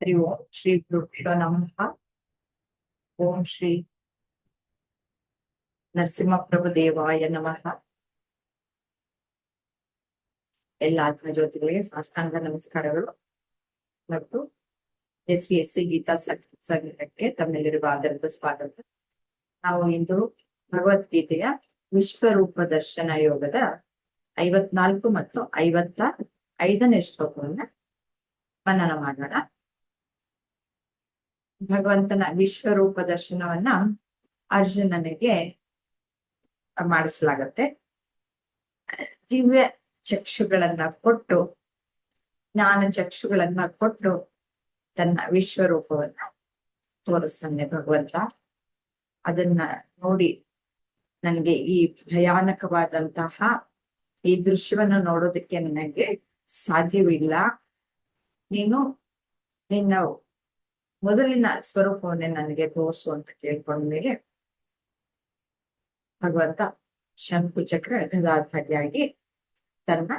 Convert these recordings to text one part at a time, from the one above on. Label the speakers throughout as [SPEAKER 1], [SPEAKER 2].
[SPEAKER 1] ಹರಿ ಓಂ ಶ್ರೀ ಗುರುಭ್ಯೋ ನಮಃ. ಓಂ ಶ್ರೀ ನರಸಿಂಹಪ್ರಭು ದೇವಾಯ ನಮಃ. ಎಲ್ಲ ಆತ್ಮಜ್ಯೋತಿಗಳಿಗೆ ಸಾಷ್ಟಾಂಗ ನಮಸ್ಕಾರಗಳು ಮತ್ತು SVSC ಗೀತಾ ಸಂಘಕ್ಕೆ ತಮ್ಮೆಲ್ಲರಿಗೂ ಆಧಾರದ ಸ್ವಾಗತ. ನಾವು ಇಂದು ಭಗವದ್ಗೀತೆಯ ವಿಶ್ವರೂಪ ದರ್ಶನ ಯೋಗದ 54 ಮತ್ತು 55ನೇ ಶ್ಲೋಕವನ್ನ ಮನನ ಮಾಡೋಣ. ಭಗವಂತನ ವಿಶ್ವರೂಪ ದರ್ಶನವನ್ನ ಅರ್ಜುನನಿಗೆ ಮಾಡಿಸಲಾಗತ್ತೆ. ದಿವ್ಯ ಚಕ್ಷುಗಳನ್ನ ಕೊಟ್ಟು, ಜ್ಞಾನ ಚಕ್ಷುಗಳನ್ನ ಕೊಟ್ಟು ತನ್ನ ವಿಶ್ವರೂಪವನ್ನ ತೋರಿಸ್ತಾನೆ ಭಗವಂತ. ಅದನ್ನ ನೋಡಿ ನನಗೆ ಈ ಭಯಾನಕವಾದಂತಹ ಈ ದೃಶ್ಯವನ್ನು ನೋಡೋದಕ್ಕೆ ನನಗೆ ಸಾಧ್ಯವಿಲ್ಲ. ನೀನು ನಿನ್ನ ಮೊದಲಿನ ಸ್ವರೂಪವನ್ನೇ ನನಗೆ ತೋರಿಸು ಅಂತ ಕೇಳ್ಕೊಂಡ್ಮೇಲೆ ಭಗವಂತ ಶಂಕುಚಕ್ರ ಗದಾಧಾರಿಯಾಗಿ ತನ್ನ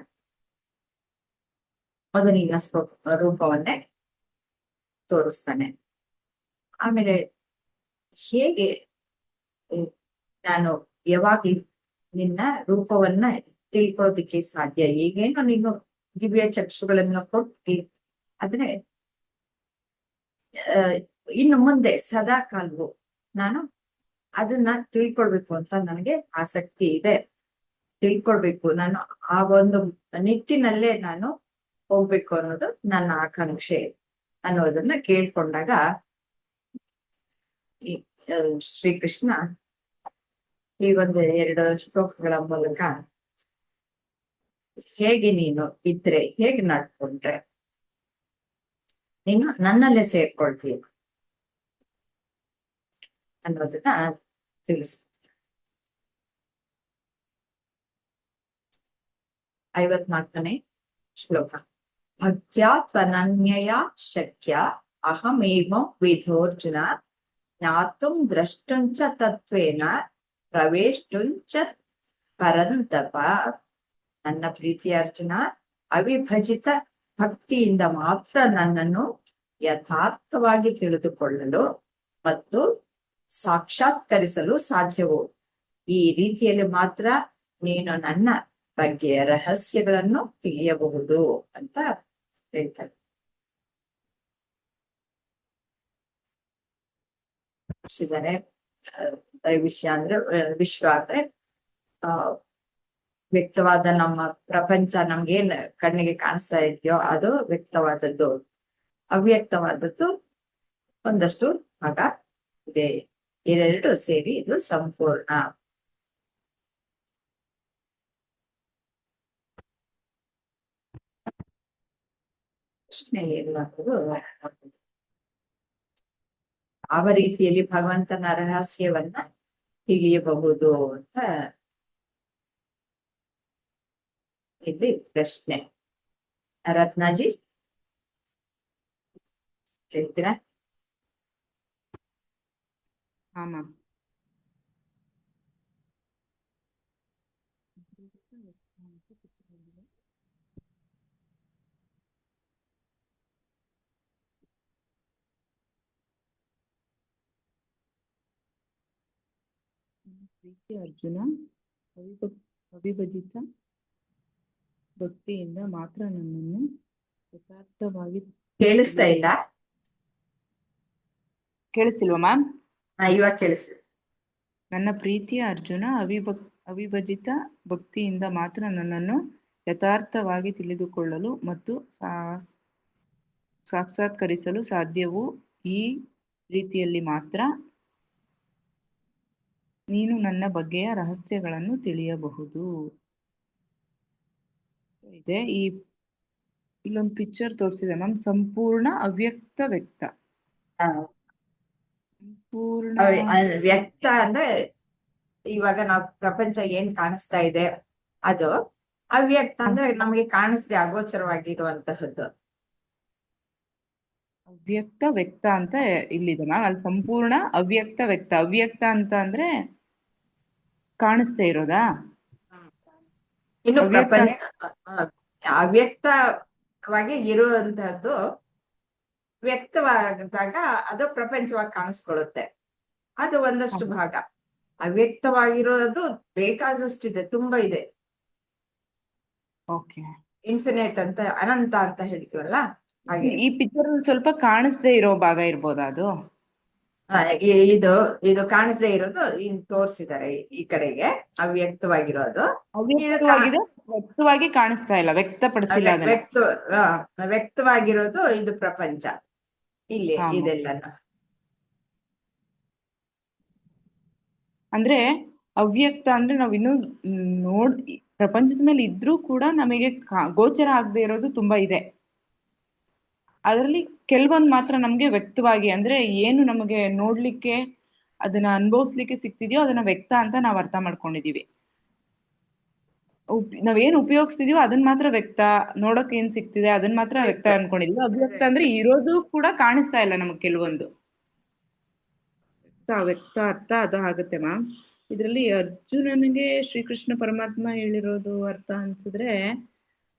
[SPEAKER 1] ಮೊದಲಿನ ರೂಪವನ್ನೇ ತೋರಿಸ್ತಾನೆ. ಆಮೇಲೆ ಹೇಗೆ ನಾನು ಯಾವಾಗ್ಲೂ ನಿನ್ನ ರೂಪವನ್ನ ತಿಳ್ಕೊಳ್ಳೋದಿಕ್ಕೆ ಸಾಧ್ಯ? ಈಗೇನೋ ನೀನು ದಿವ್ಯ ಚಕ್ಷುಗಳನ್ನ ಕೊಟ್ಟಿ, ಆದ್ರೆ ಇನ್ನು ಮುಂದೆ ಸದಾ ಕಾಲವು ನಾನು ಅದನ್ನ ತಿಳ್ಕೊಳ್ಬೇಕು ಅಂತ ನನಗೆ ಆಸಕ್ತಿ ಇದೆ. ತಿಳ್ಕೊಳ್ಬೇಕು, ನಾನು ಆ ಒಂದು ನಿಟ್ಟಿನಲ್ಲೇ ನಾನು ಹೋಗ್ಬೇಕು ಅನ್ನೋದು ನನ್ನ ಆಕಾಂಕ್ಷೆ ಅನ್ನೋದನ್ನ ಕೇಳ್ಕೊಂಡಾಗ ಈ ಶ್ರೀಕೃಷ್ಣ ಈ ಒಂದು 2 ಶ್ಲೋಕಗಳ ಮೂಲಕ ಹೇಗೆ ನೀನು ಇದ್ರೆ, ಹೇಗೆ ನಡ್ಕೊಂಡ್ರೆ ನೀನು ನನ್ನಲ್ಲೇ ಸೇರ್ಕೊಳ್ತೀಯ ಅನ್ನೋದನ್ನ ತಿಳಿಸ್. 54ನೇ ಶ್ಲೋಕ. ಭಕ್ತ್ಯಾ ತ್ವನನ್ಯಯ ಶಕ್ಯ ಅಹಮೇವ ವಿಧೋರ್ಜುನ ಜ್ಞಾತುಂ ದ್ರಷ್ಟುಂಚ ತತ್ವೇನ ಪ್ರವೇಷ್ಟುಂಚ ಪರಂತಪ. ನನ್ನ ಪ್ರೀತಿಯ ಅರ್ಜುನ, ಅವಿಭಜಿತ ಭಕ್ತಿಯಿಂದ ಮಾತ್ರ ನನ್ನನ್ನು ಯಥಾರ್ಥವಾಗಿ ತಿಳಿದುಕೊಳ್ಳಲು ಮತ್ತು ಸಾಕ್ಷಾತ್ಕರಿಸಲು ಸಾಧ್ಯವು. ಈ ರೀತಿಯಲ್ಲಿ ಮಾತ್ರ ನೀನು ನನ್ನ ಬಗ್ಗೆಯ ರಹಸ್ಯಗಳನ್ನು ತಿಳಿಯಬಹುದು ಅಂತ ಹೇಳ್ತಾರೆ. ವಿಷಯ ಅಂದ್ರೆ ವಿಶ್ವ ಅಂದ್ರೆ ವ್ಯಕ್ತವಾದ ನಮ್ಮ ಪ್ರಪಂಚ, ನಮ್ಗೇನ್ ಕಣ್ಣಿಗೆ ಕಾಣಿಸ್ತಾ ಇದೆಯೋ ಅದು ವ್ಯಕ್ತವಾದದ್ದು. ಅವ್ಯಕ್ತವಾದದ್ದು ಒಂದಷ್ಟು ಭಾಗ ಇದೆ. ಇವೆರಡು ಸೇರಿ ಇದು ಸಂಪೂರ್ಣ. ಪ್ರಶ್ನೆ ಏನಾದರೂ ಯಾವ ರೀತಿಯಲ್ಲಿ ಭಗವಂತನ ರಹಸ್ಯವನ್ನ ತಿಳಿಯಬಹುದು ಅಂತ ಇಲ್ಲಿ ಪ್ರಶ್ನೆ. ರತ್ನಾಜಿ ಹೇಳ್ತೀರಾ?
[SPEAKER 2] ಹಾ ಮ್ಯಾಮ್. ಪ್ರೀತಿ ಅರ್ಜುನ, ಅವಿಭಜಿತ ಭಕ್ತಿಯಿಂದ ಮಾತ್ರ ನನ್ನನ್ನು ಯಥಾರ್ಥವಾಗಿ.
[SPEAKER 1] ಕೇಳಿಸ್ತಾ ಇಲ್ಲ?
[SPEAKER 2] ಕೇಳಿಸ್ತಿಲ್ವಾ ಮ್ಯಾಮ್?
[SPEAKER 1] ಇವಾಗ ಕೇಳಿಸ್ತಿದೆ.
[SPEAKER 2] ನನ್ನ ಪ್ರೀತಿಯ ಅರ್ಜುನ, ಅವಿಭಜಿತ ಭಕ್ತಿಯಿಂದ ಮಾತ್ರ ನನ್ನನ್ನು ಯಥಾರ್ಥವಾಗಿ ತಿಳಿದುಕೊಳ್ಳಲು ಮತ್ತು ಸಾಕ್ಷಾತ್ಕರಿಸಲು ಸಾಧ್ಯವು. ಈ ರೀತಿಯಲ್ಲಿ ಮಾತ್ರ ನೀನು ನನ್ನ ಬಗ್ಗೆಯ ರಹಸ್ಯಗಳನ್ನು ತಿಳಿಯಬಹುದು. ಇದೆ ಇಲ್ಲೊಂದು ಪಿಕ್ಚರ್ ತೋರಿಸಿದೆ ಮ್ಯಾಮ್. ಸಂಪೂರ್ಣ ಅವ್ಯಕ್ತ ವ್ಯಕ್ತ. ಸಂಪೂರ್ಣ
[SPEAKER 1] ವ್ಯಕ್ತ ಅಂದ್ರೆ ಇವಾಗ ನಾವು ಪ್ರಪಂಚ ಏನ್ ಕಾಣಿಸ್ತಾ ಇದೆ ಅದು. ಅವ್ಯಕ್ತ ಅಂದ್ರೆ ನಮಗೆ ಕಾಣಿಸ್ದೆ ಅಗೋಚರವಾಗಿರುವಂತಹದ್ದು.
[SPEAKER 2] ಅವ್ಯಕ್ತ ವ್ಯಕ್ತ ಅಂತ ಇಲ್ಲಿದೆ ಮ್ಯಾಮ್. ಅಲ್ಲಿ ಸಂಪೂರ್ಣ ಅವ್ಯಕ್ತ ವ್ಯಕ್ತ. ಅವ್ಯಕ್ತ ಅಂತ ಅಂದ್ರೆ ಕಾಣಿಸ್ತಾ ಇರೋದಾ?
[SPEAKER 1] ಇನ್ನು ಅವ್ಯಕ್ತವಾಗಿ ಇರುವಂತಹದ್ದು ವ್ಯಕ್ತವಾದಾಗ ಅದು ಪ್ರಪಂಚವಾಗಿ ಕಾಣಿಸ್ಕೊಳ್ಳುತ್ತೆ. ಅದು ಒಂದಷ್ಟು
[SPEAKER 2] ಹಾ.
[SPEAKER 1] ಭಾಗ. ಅವ್ಯಕ್ತವಾಗಿರೋದು ಬೇಕಾದಷ್ಟಿದೆ, ತುಂಬಾ ಇದೆ.
[SPEAKER 2] ಓಕೆ.
[SPEAKER 1] ಇನ್ಫಿನಿಟ್ ಅಂತ, ಅನಂತ ಅಂತ ಹೇಳ್ತೀವಲ್ಲ ಹಾಗೆ.
[SPEAKER 2] ಈ ಪಿಕ್ಚರ್ ಸ್ವಲ್ಪ ಕಾಣಿಸ್ದೇ ಇರೋ ಭಾಗ ಇರ್ಬೋದಾ ಅದು?
[SPEAKER 1] ಆ, ಇದು ಇದು ಕಾಣಿಸದೇ ಇರೋದು ಇಲ್ಲಿ ತೋರಿಸಿದ್ದಾರೆ ಈ ಕಡೆಗೆ, ಅವ್ಯಕ್ತವಾಗಿರೋದು. ಇದು
[SPEAKER 2] ಅವ್ಯಕ್ತವಾಗಿದೆ, ವ್ಯಕ್ತವಾಗಿ ಕಾಣಿಸ್ತಾ ಇಲ್ಲ, ವ್ಯಕ್ತಪಡಿಸಿಲ್ಲ ಅದನ್ನ.
[SPEAKER 1] ವ್ಯಕ್ತವಾಗಿರೋದು ಇದು ಪ್ರಪಂಚ ಇಲ್ಲಿ
[SPEAKER 2] ಹಾ.
[SPEAKER 1] ಇದೆಲ್ಲನು.
[SPEAKER 2] ಅಂದ್ರೆ ಅವ್ಯಕ್ತ ಅಂದ್ರೆ ನಾವ್ ಇನ್ನು ಪ್ರಪಂಚದ ಮೇಲೆ ಇದ್ರೂ ಕೂಡ ನಮಗೆ ಗೋಚರ ಆಗದೆ ಇರೋದು ತುಂಬಾ ಇದೆ. ಅದರಲ್ಲಿ ಕೆಲವೊಂದು ಮಾತ್ರ ನಮ್ಗೆ ವ್ಯಕ್ತವಾಗಿ, ಅಂದ್ರೆ ಏನು ನಮಗೆ ನೋಡ್ಲಿಕ್ಕೆ ಅದನ್ನ ಅನುಭವಿಸ್ಲಿಕ್ಕೆ ಸಿಗ್ತಿದ್ಯೋ ಅದನ್ನ ವ್ಯಕ್ತ ಅಂತ ನಾವ್ ಅರ್ಥ ಮಾಡ್ಕೊಂಡಿದೀವಿ. ನಾವೇನ್ ಉಪಯೋಗಿಸ್ತಿದೀವೋ ಅದನ್ನ ಮಾತ್ರ ವ್ಯಕ್ತ, ನೋಡಕ್ ಏನ್ ಸಿಗ್ತಿದೆ ಅದನ್ನ ಮಾತ್ರ ವ್ಯಕ್ತ ಅನ್ಕೊಂಡಿದೀವಿ. ಅವ್ಯಕ್ತ ಅಂದ್ರೆ ಇರೋದು ಕೂಡ ಕಾಣಿಸ್ತಾ ಇಲ್ಲ ನಮಗ್ ಕೆಲವೊಂದು. ವ್ಯಕ್ತ ಅರ್ಥ ಅದು ಆಗುತ್ತೆ ಮ್ಯಾಮ್. ಇದರಲ್ಲಿ ಅರ್ಜುನನಿಗೆ ಶ್ರೀಕೃಷ್ಣ ಪರಮಾತ್ಮ ಹೇಳಿರೋದು ಅರ್ಥ ಅನ್ಸಿದ್ರೆ,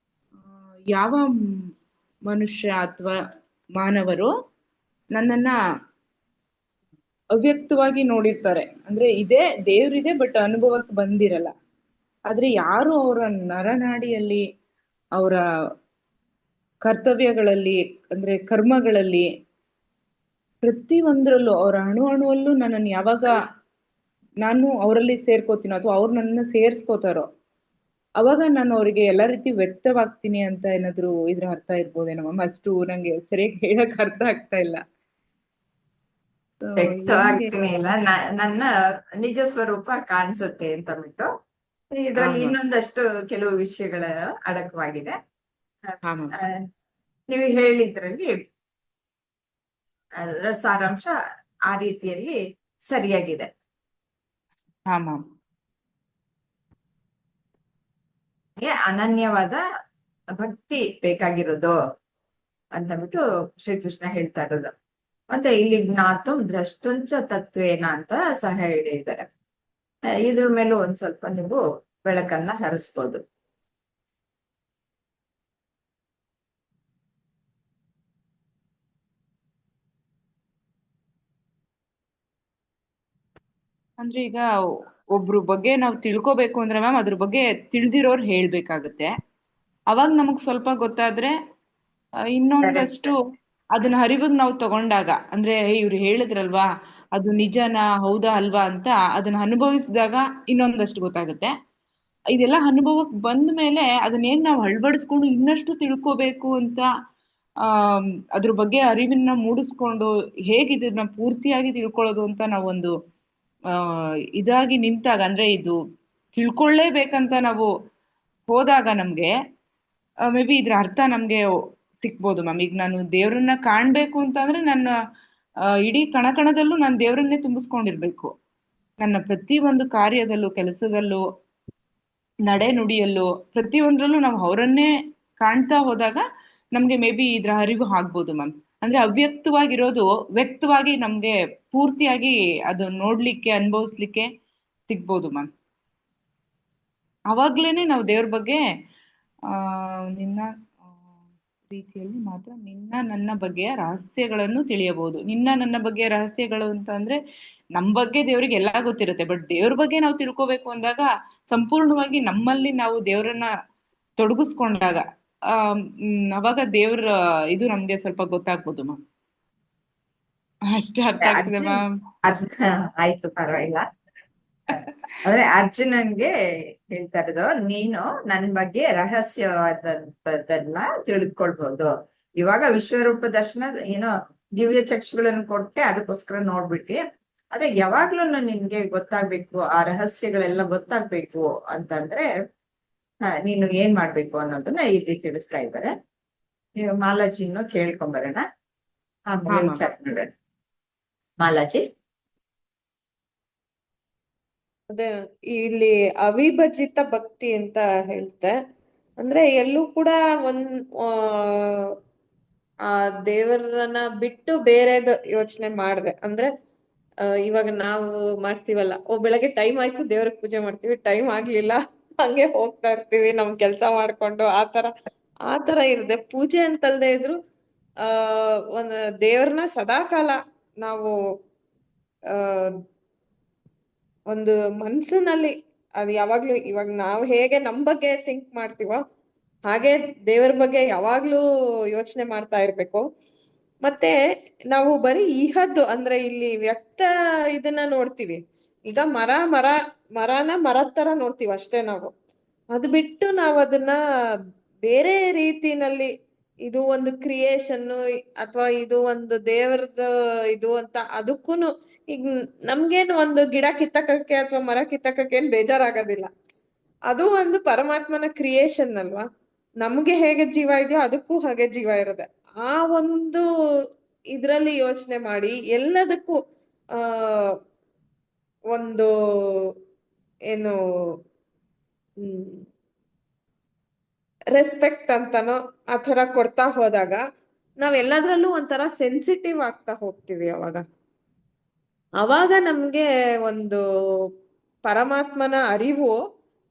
[SPEAKER 2] ಯಾವ ಮನುಷ್ಯ ಅಥವಾ ಮಾನವರು ನನ್ನನ್ನ ಅವ್ಯಕ್ತವಾಗಿ ನೋಡಿರ್ತಾರೆ, ಅಂದ್ರೆ ಇದೆ ದೇವ್ರಿದೆ ಬಟ್ ಅನುಭವಕ್ಕೆ ಬಂದಿರಲ್ಲ. ಆದ್ರೆ ಯಾರು ಅವರ ನರನಾಡಿಯಲ್ಲಿ, ಅವರ ಕರ್ತವ್ಯಗಳಲ್ಲಿ, ಅಂದ್ರೆ ಕರ್ಮಗಳಲ್ಲಿ, ಪ್ರತಿ ಒಂದ್ರಲ್ಲೂ ಅವರ ಅಣು ಅಣುವಲ್ಲೂ ನನ್ನನ್ನು ಯಾವಾಗ ನಾನು ಅವರಲ್ಲಿ ಸೇರ್ಕೋತೀನೋ ಅಥವಾ ಅವ್ರು ನನ್ನನ್ನು ಸೇರ್ಸ್ಕೋತಾರೋ ಅವಾಗ ನಾನು ಅವರಿಗೆ ಎಲ್ಲಾ ರೀತಿ ವ್ಯಕ್ತವಾಗ್ತೀನಿ ಅಂತ ಏನಾದ್ರು ಇದ್ರ ಅರ್ಥ ಇರ್ಬೋದೇನೋ ಮ್ಯಾಮ್? ಅಷ್ಟು ನಂಗೆ ಸರಿಯಾಗಿ ಹೇಳಕ್ ಅರ್ಥ ಆಗ್ತಾ ಇಲ್ಲ. ಹೆಂಗೆ?
[SPEAKER 1] ವ್ಯಕ್ತವಾಗ್ತೀನಿ ಇಲ್ಲ, ನನ್ನ ನಿಜ ಸ್ವರೂಪ ಕಾಣಿಸುತ್ತೆ ಅಂತ ಬಿಟ್ಟು ಇದ್ರಲ್ಲಿ ಇನ್ನೊಂದಷ್ಟು ಕೆಲವು ವಿಷಯಗಳ ಅಡಕವಾಗಿದೆ.
[SPEAKER 2] ಹಾ ಮ್ಯಾಮ್.
[SPEAKER 1] ನೀವು ಹೇಳಿದ್ರಲ್ಲಿ ಅದರ ಸಾರಾಂಶ ಆ ರೀತಿಯಲ್ಲಿ ಸರಿಯಾಗಿದೆ.
[SPEAKER 2] ಹಾ ಮ್ಯಾಮ್.
[SPEAKER 1] ಅನನ್ಯವಾದ ಭಕ್ತಿ ಬೇಕಾಗಿರೋದು ಅಂತ ಬಿಟ್ಟು ಶ್ರೀಕೃಷ್ಣ ಹೇಳ್ತಾ ಇರೋದು. ಮತ್ತೆ ಇಲ್ಲಿ ಜ್ಞಾತು ದ್ರಷ್ಟುಂಚ ತತ್ವೇನ ಅಂತ ಸಹ ಹೇಳಿದ್ದಾರೆ. ಇದ್ರ ಮೇಲೂ ಒಂದ್ ಸ್ವಲ್ಪ ನೀವು ಬೆಳಕನ್ನ ಹರಿಸ್ಬೋದು.
[SPEAKER 2] ಅಂದ್ರೆ ಈಗ ಒಬ್ರು ಬಗ್ಗೆ ನಾವು ತಿಳ್ಕೊಬೇಕು ಅಂದ್ರೆ ಮ್ಯಾಮ್ ಅದ್ರ ಬಗ್ಗೆ ತಿಳಿದಿರೋರು ಹೇಳ್ಬೇಕಾಗತ್ತೆ. ಅವಾಗ ನಮಗ್ ಸ್ವಲ್ಪ ಗೊತ್ತಾದ್ರೆ ಇನ್ನೊಂದಷ್ಟು ಅದನ್ನ ಅರಿವಿಗೆ ನಾವು ತಗೊಂಡಾಗ, ಅಂದ್ರೆ ಇವ್ರು ಹೇಳಿದ್ರಲ್ವಾ ಅದು ನಿಜನಾ ಹೌದಾ ಅಲ್ವಾ ಅಂತ ಅದನ್ನ ಅನುಭವಿಸಿದಾಗ ಇನ್ನೊಂದಷ್ಟು ಗೊತ್ತಾಗುತ್ತೆ. ಇದೆಲ್ಲ ಅನುಭವಕ್ಕೆ ಬಂದ ಮೇಲೆ ಅದನ್ನ ಹೇಗ್ ನಾವು ಅಳವಡಿಸ್ಕೊಂಡು ಇನ್ನಷ್ಟು ತಿಳ್ಕೊಬೇಕು ಅಂತ ಅದ್ರ ಬಗ್ಗೆ ಅರಿವನ್ನ ಮೂಡಿಸ್ಕೊಂಡು ಹೇಗ್ ಇದನ್ನ ಪೂರ್ತಿಯಾಗಿ ತಿಳ್ಕೊಳ್ಳೋದು ಅಂತ ನಾವೊಂದು ಇದಾಗಿ ನಿಂತಾಗ, ಅಂದ್ರೆ ಇದು ತಿಳ್ಕೊಳ್ಳೇಬೇಕಂತ ನಾವು ಹೋದಾಗ ನಮ್ಗೆ ಮೇ ಬಿ ಇದ್ರ ಅರ್ಥ ನಮ್ಗೆ ಸಿಕ್ಬೋದು ಮ್ಯಾಮ್. ಈಗ ನಾನು ದೇವ್ರನ್ನ ಕಾಣ್ಬೇಕು ಅಂತ ಅಂದ್ರೆ ನನ್ನ ಇಡೀ ಕಣಕಣದಲ್ಲೂ ನಾನು ದೇವ್ರನ್ನೇ ತುಂಬಿಸ್ಕೊಂಡಿರ್ಬೇಕು. ನನ್ನ ಪ್ರತಿ ಒಂದು ಕಾರ್ಯದಲ್ಲೂ, ಕೆಲಸದಲ್ಲೂ, ನಡೆ ನುಡಿಯಲ್ಲೂ, ಪ್ರತಿಯೊಂದ್ರಲ್ಲೂ ನಾವು ಅವರನ್ನೇ ಕಾಣ್ತಾ ಹೋದಾಗ ನಮ್ಗೆ ಮೇ ಬಿ ಇದ್ರ ಅರಿವು ಆಗ್ಬೋದು ಮ್ಯಾಮ್. ಅಂದ್ರೆ ಅವ್ಯಕ್ತವಾಗಿರೋದು ವ್ಯಕ್ತವಾಗಿ ನಮ್ಗೆ ಪೂರ್ತಿಯಾಗಿ ಅದು ನೋಡ್ಲಿಕ್ಕೆ, ಅನುಭವಿಸ್ಲಿಕ್ಕೆ ಸಿಗ್ಬೋದು ಮ್ಯಾಮ್. ಅವಾಗ್ಲೇನೆ ನಾವು ದೇವ್ರ ಬಗ್ಗೆ ನಿನ್ನ ರೀತಿಯಲ್ಲಿ ಮಾತ್ರ ನಿನ್ನ ನನ್ನ ಬಗ್ಗೆಯ ರಹಸ್ಯಗಳನ್ನು ತಿಳಿಯಬಹುದು. ನಿನ್ನ ನನ್ನ ಬಗ್ಗೆಯ ರಹಸ್ಯಗಳು ಅಂತ ಅಂದ್ರೆ ನಮ್ ಬಗ್ಗೆ ದೇವ್ರಿಗೆ ಎಲ್ಲಾ ಗೊತ್ತಿರುತ್ತೆ, ಬಟ್ ದೇವ್ರ ಬಗ್ಗೆ ನಾವು ತಿಳ್ಕೊಬೇಕು ಅಂದಾಗ ಸಂಪೂರ್ಣವಾಗಿ ನಮ್ಮಲ್ಲಿ ನಾವು ದೇವ್ರನ್ನ ತೊಡಗಿಸ್ಕೊಂಡಾಗ ಅವಾಗ ದೇವ್ರ ಇದು ನಮ್ಗೆ ಸ್ವಲ್ಪ ಗೊತ್ತಾಗ್ಬೋದು ಮ್ಯಾಮ್. ಅಷ್ಟೇ ಅರ್ಥ ಆಗ್ತದೆ ಮ್ಯಾಮ್.
[SPEAKER 1] ಆಯ್ತು, ಪರವಾಗಿಲ್ಲ. ಅಂದ್ರೆ ಅರ್ಜುನನ್ಗೆ ಹೇಳ್ತಾ ಇರೋದು, ನೀನು ನನ್ ಬಗ್ಗೆ ರಹಸ್ಯವಾದದ್ದನ್ನ ತಿಳ್ಕೊಳ್ಬಹುದು. ಇವಾಗ ವಿಶ್ವರೂಪ ದರ್ಶನ ಏನೋ ದಿವ್ಯ ಚಕ್ಷುಗಳನ್ನು ಕೊಟ್ಟೆ, ಅದಕ್ಕೋಸ್ಕರ ನೋಡ್ಬಿಟ್ಟಿ. ಆದ್ರೆ ಯಾವಾಗ್ಲೂ ನಿನ್ಗೆ ಗೊತ್ತಾಗ್ಬೇಕು, ಆ ರಹಸ್ಯಗಳೆಲ್ಲ ಗೊತ್ತಾಗ್ಬೇಕು ಅಂತಂದ್ರೆ ನೀನು ಏನ್ ಮಾಡ್ಬೇಕು ಅನ್ನೋದನ್ನ ಇಲ್ಲಿ ತಿಳಿಸ್ತಾ ಇದ್ದಾರೆ. ನೀವು ಮಾಲಾಜಿನ್ನು ಕೇಳ್ಕೊಂಬರೋಣ, ಆಮೇಲೆ ವಿಚಾರ ಮಾಡೋಣ. ಮಾಲಾಜಿ.
[SPEAKER 3] ಅದೇ ಇಲ್ಲಿ ಅವಿಭಜಿತ ಭಕ್ತಿ ಅಂತ ಹೇಳ್ತೆ. ಅಂದ್ರೆ ಎಲ್ಲೂ ಕೂಡ ಆ ದೇವರನ್ನ ಬಿಟ್ಟು ಬೇರೆದು ಯೋಚನೆ ಮಾಡ್ದೆ. ಅಂದ್ರೆ ಇವಾಗ ನಾವು ಮಾಡ್ತೀವಲ್ಲ, ಬೆಳಗ್ಗೆ ಟೈಮ್ ಆಯ್ತು ದೇವ್ರಿಗೆ ಪೂಜೆ ಮಾಡ್ತೀವಿ, ಟೈಮ್ ಆಗ್ಲಿಲ್ಲ ಹಂಗೆ ಹೋಗ್ತಾ ಇರ್ತೀವಿ ನಮ್ ಕೆಲ್ಸ ಮಾಡ್ಕೊಂಡು. ಆತರ ಇರದೆ, ಪೂಜೆ ಅಂತಲ್ದೇ ಇದ್ರು ಆ ಒಂದು ದೇವ್ರನ್ನ ಸದಾಕಾಲ ನಾವು ಆ ಒಂದು ಮನ್ಸಿನಲ್ಲಿ ಅದು ಯಾವಾಗ್ಲೂ ಇವಾಗ ನಾವು ಹೇಗೆ ನಮ್ ಬಗ್ಗೆ ಥಿಂಕ್ ಮಾಡ್ತೀವೋ ಹಾಗೆ ದೇವರ ಬಗ್ಗೆ ಯಾವಾಗ್ಲೂ ಯೋಚನೆ ಮಾಡ್ತಾ ಇರ್ಬೇಕು. ಮತ್ತೆ ನಾವು ಬರೀ ಇಹದ್ದು ಅಂದ್ರೆ ಇಲ್ಲಿ ವ್ಯಕ್ತ ಇದನ್ನ ನೋಡ್ತೀವಿ. ಈಗ ಮರನ ಮರದ ತರ ನೋಡ್ತೀವಿ ಅಷ್ಟೇ ನಾವು. ಅದು ಬಿಟ್ಟು ನಾವು ಅದನ್ನ ಬೇರೆ ರೀತಿನಲ್ಲಿ ಇದು ಒಂದು ಕ್ರಿಯೇಷನ್ ಅಥವಾ ಇದು ಒಂದು ದೇವರದ ಇದು ಅಂತ ಅದಕ್ಕೂನು ಈಗ ನಮ್ಗೇನು ಒಂದು ಗಿಡ ಕಿತ್ತಕಕ್ಕೆ ಅಥವಾ ಮರ ಕಿತ್ತಕಕ್ಕೆ ಏನ್ ಬೇಜಾರಾಗೋದಿಲ್ಲ. ಅದು ಒಂದು ಪರಮಾತ್ಮನ ಕ್ರಿಯೇಷನ್ ಅಲ್ವಾ. ನಮ್ಗೆ ಹೇಗೆ ಜೀವ ಇದೆಯೋ ಅದಕ್ಕೂ ಹಾಗೆ ಜೀವ ಇರುತ್ತೆ. ಆ ಒಂದು ಇದ್ರಲ್ಲಿ ಯೋಚನೆ ಮಾಡಿ ಎಲ್ಲದಕ್ಕೂ ಆ ಒಂದು ಏನು ರೆಸ್ಪೆಕ್ಟ್ ಅಂತನೋ ಆ ತರ ಕೊಡ್ತಾ ಹೋದಾಗ ನಾವ್ ಎಲ್ಲದ್ರಲ್ಲೂ ಒಂಥರ ಸೆನ್ಸಿಟಿವ್ ಆಗ್ತಾ ಹೋಗ್ತೀವಿ. ಅವಾಗ ನಮ್ಗೆ ಒಂದು ಪರಮಾತ್ಮನ ಅರಿವು